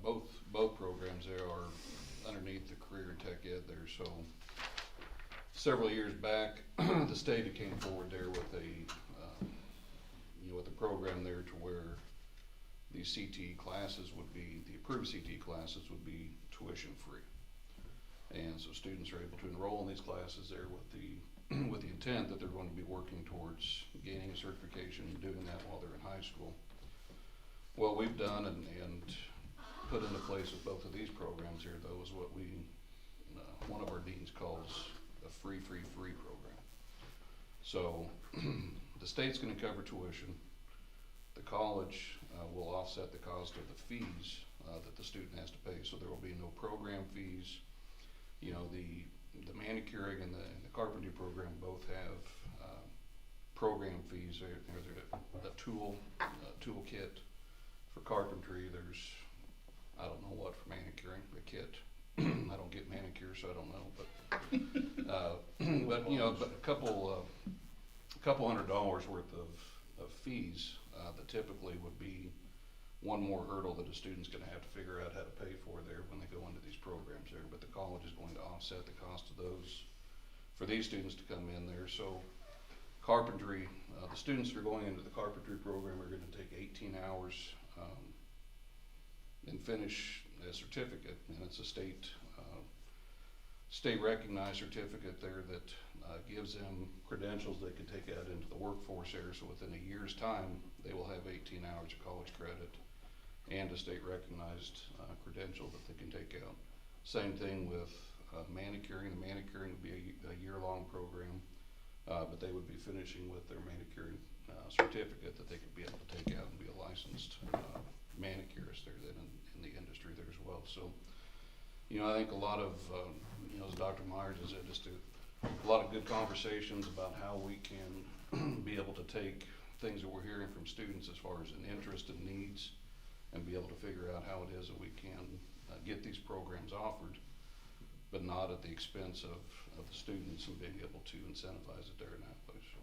Speaker 3: both programs there are underneath the career and tech ed there. So several years back, the state had came forward there with with a program there to where the CTE classes would be, the approved CTE classes would be tuition free. And so students are able to enroll in these classes there with the intent that they're going to be working towards gaining a certification and doing that while they're in high school. What we've done and put into place with both of these programs here, though, is what one of our deans calls a free program. So the state's going to cover tuition. The college will offset the cost of the fees that the student has to pay. So there will be no program fees. The manicuring and the carpentry program both have program fees. There's a toolkit for carpentry. There's, I don't know what for manicuring, a kit. I don't get manicures, so I don't know. But but a couple $100 worth of fees that typically would be one more hurdle that a student's gonna have to figure out how to pay for there when they go into these programs there, but the college is going to offset the cost of those for these students to come in there. So carpentry, the students that are going into the carpentry program are gonna take 18 hours, and finish a certificate, and it's a state recognized certificate there that gives them credentials they can take out into the workforce there. So within a year's time, they will have 18 hours of college credit and a state recognized credential that they can take out. Same thing with manicuring. The manicuring would be a year-long program, but they would be finishing with their manicuring certificate that they could be able to take out and be a licensed manicurist there then in the industry there as well. So, you know, I think a lot of, you know, as Dr. Myers has said, just a lot of good conversations about how we can be able to take things that we're hearing from students as far as an interest and needs, and be able to figure out how it is that we can get these programs offered, but not at the expense of the students, and being able to incentivize it there in that place. So.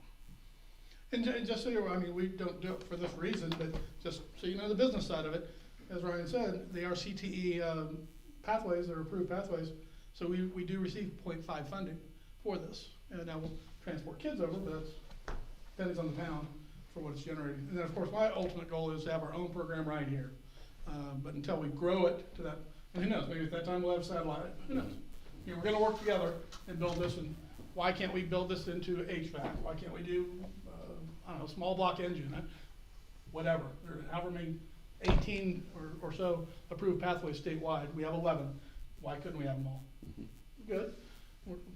Speaker 5: And just so you're, I mean, we don't do it for this reason, but just so you know the business side of it, as Ryan said, they are CTE pathways, they're approved pathways, so we do receive 0.5 funding for this. And now we'll transport kids over, but that's depends on the town for what it's generating. And then of course my ultimate goal is to have our own program right here. But until we grow it to that, and who knows, maybe at that time we'll have satellite, who knows? You know, we're gonna work together and build this, and why can't we build this into HVAC? Why can't we do, I don't know, small block engine, whatever, or however many, 18 or so approved pathways statewide, we have 11. Why couldn't we have them all? Good.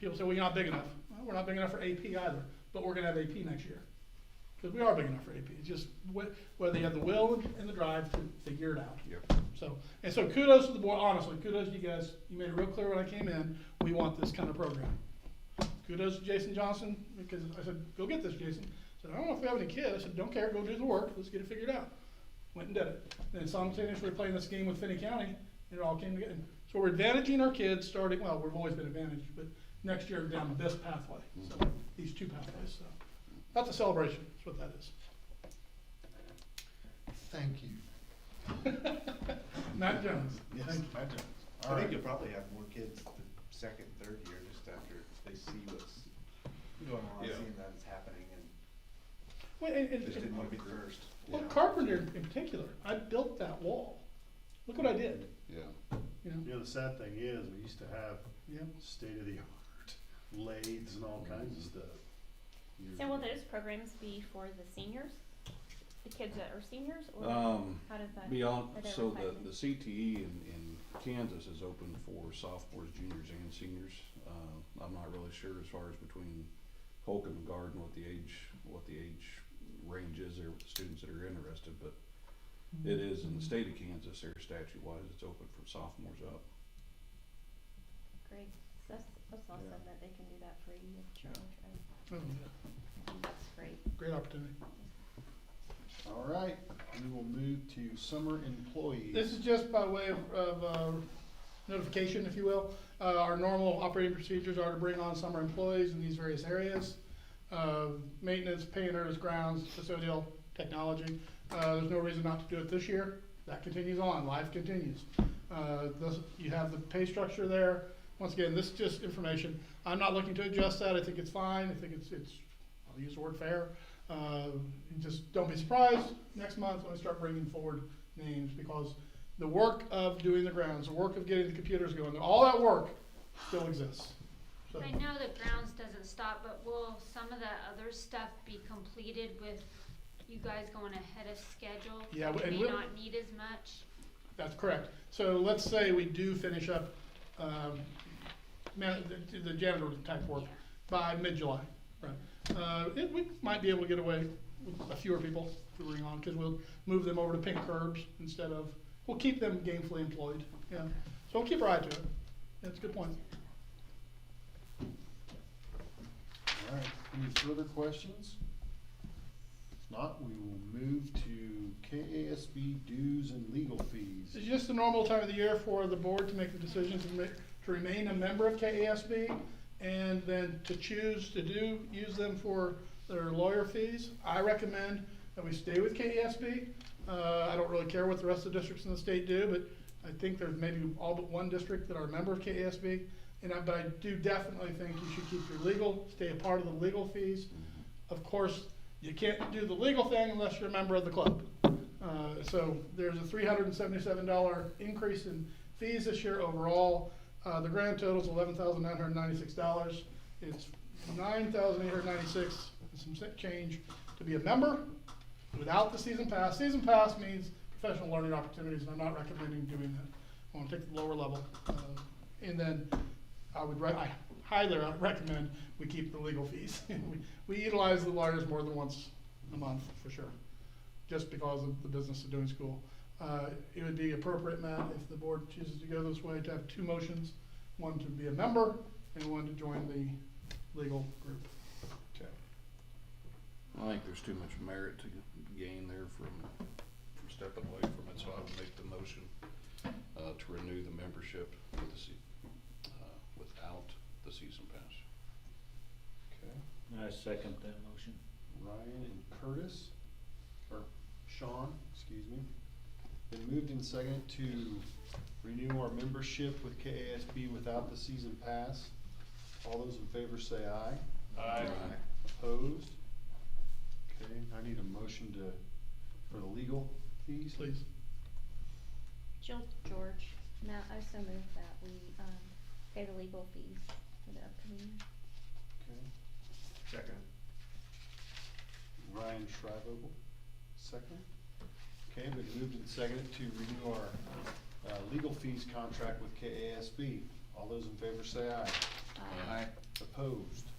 Speaker 5: People say, well, you're not big enough. Well, we're not big enough for AP either, but we're gonna have AP next year. Because we are big enough for AP, it's just whether you have the will and the drive to figure it out.
Speaker 3: Yep.
Speaker 5: So kudos to the board, honestly, kudos to you guys, you made it real clear when I came in, we want this kind of program. Kudos to Jason Johnson, because I said, go get this, Jason. I said, I don't know if we have any kids. I said, don't care, go do the work, let's get it figured out. Went and did it. Then simultaneously playing this game with Finney County, it all came together. So we're advantaging our kids starting, well, we've always been advantaged, but next year down this pathway, so these two pathways, so. That's a celebration, that's what that is.
Speaker 1: Thank you.
Speaker 5: Matt Jones.
Speaker 1: Yes,
Speaker 5: Thank you.
Speaker 1: Matt Jones.
Speaker 7: I
Speaker 1: All
Speaker 7: think
Speaker 1: right.
Speaker 7: you'll probably have more kids the second, third year, just after they see what's going on,
Speaker 3: Yeah.
Speaker 7: seeing that it's happening, and
Speaker 5: Well,
Speaker 7: just didn't wanna be first.
Speaker 5: well, Carpenter in particular, I built that wall. Look what I did,
Speaker 3: Yeah.
Speaker 5: you know?
Speaker 1: You know, the sad thing is, we used to have
Speaker 5: Yeah.
Speaker 1: state-of-the-art lathes and all kinds of stuff.
Speaker 12: So will those programs be for the seniors? The kids that are seniors, or how does that?
Speaker 3: Beyond,
Speaker 12: are they
Speaker 3: so
Speaker 12: requirements?
Speaker 3: the CTE in Kansas is open for sophomores, juniors, and seniors. I'm not really sure as far as between Holcomb and Garden what the age range is there with the students that are interested, but it is in the state of Kansas there, statute-wise, it's open from sophomores up.
Speaker 12: Great, so that's awesome
Speaker 3: Yeah.
Speaker 12: that they can do that free of charge, right?
Speaker 5: Oh, yeah.
Speaker 12: That's great.
Speaker 5: Great opportunity.
Speaker 1: All right, we will move to summer employees.
Speaker 5: This is just by way of notification, if you will. Our normal operating procedures are to bring on summer employees in these various areas. Maintenance, painters, grounds, custodial, technology. There's no reason not to do it this year. That continues on, life continues. You have the pay structure there. Once again, this is just information. I'm not looking to adjust that. I think it's fine. I think it's I'll use the word fair. Just don't be surprised next month when I start bringing forward names, because the work of doing the grounds, the work of getting the computers going, all that work still exists. So,
Speaker 2: I know the grounds doesn't stop, but will some of that other stuff be completed with you guys going ahead of schedule?
Speaker 5: Yeah,
Speaker 2: You
Speaker 5: and
Speaker 2: may
Speaker 5: we'll-
Speaker 2: not need as much.
Speaker 5: that's correct. So let's say we do finish up the janitor type work by mid-July, right? We might be able to get away with a fewer people to bring on, because we'll move them over to pink curbs instead of, we'll keep them gainfully employed, yeah. So we'll keep our eye to it. That's a good point.
Speaker 1: All right, any further questions? If not, we will move to KASB dues and legal fees.
Speaker 5: It's just the normal time of the year for the board to make the decision to remain a member of KASB, and then to choose to use them for their lawyer fees. I recommend that we stay with KASB. I don't really care what the rest of the districts in the state do, but I think there's maybe all but one district that are a member of KASB. But I do definitely think you should keep your legal, stay a part of the legal fees. Of course, you can't do the legal thing unless you're a member of the club. So there's a $377 increase in fees this year overall. The grand total is $11,996. It's $9,896 and some change to be a member without the season pass. Season pass means professional learning opportunities, and I'm not recommending doing that. I want to take the lower level. And then I highly recommend we keep the legal fees. We utilize the lawyers more than once a month, for sure, just because of the business of doing school. It would be appropriate, Matt, if the board chooses to go this way, to have two motions, one to be a member and one to join the legal group.
Speaker 1: Okay.
Speaker 3: I think there's too much merit to gain there from stepping away from it, so I would make the motion to renew the membership with without the season pass.
Speaker 1: Okay.
Speaker 4: I second that motion.
Speaker 1: Ryan and Curtis, or Sean, excuse me. Been moved and seconded to renew our membership with KASB without the season pass. All those in favor say aye.
Speaker 8: Aye.
Speaker 1: Opposed? Okay, I need a motion for the legal fees.
Speaker 5: Please.
Speaker 12: Jill George, Matt, I so move that we, pay the legal fees for the upcoming year.
Speaker 1: Okay.
Speaker 7: Second.
Speaker 1: Ryan Shrivogel, second. Okay, been moved and seconded to renew our legal fees contract with KASB. All those in favor say aye.
Speaker 12: Aye.
Speaker 1: Opposed?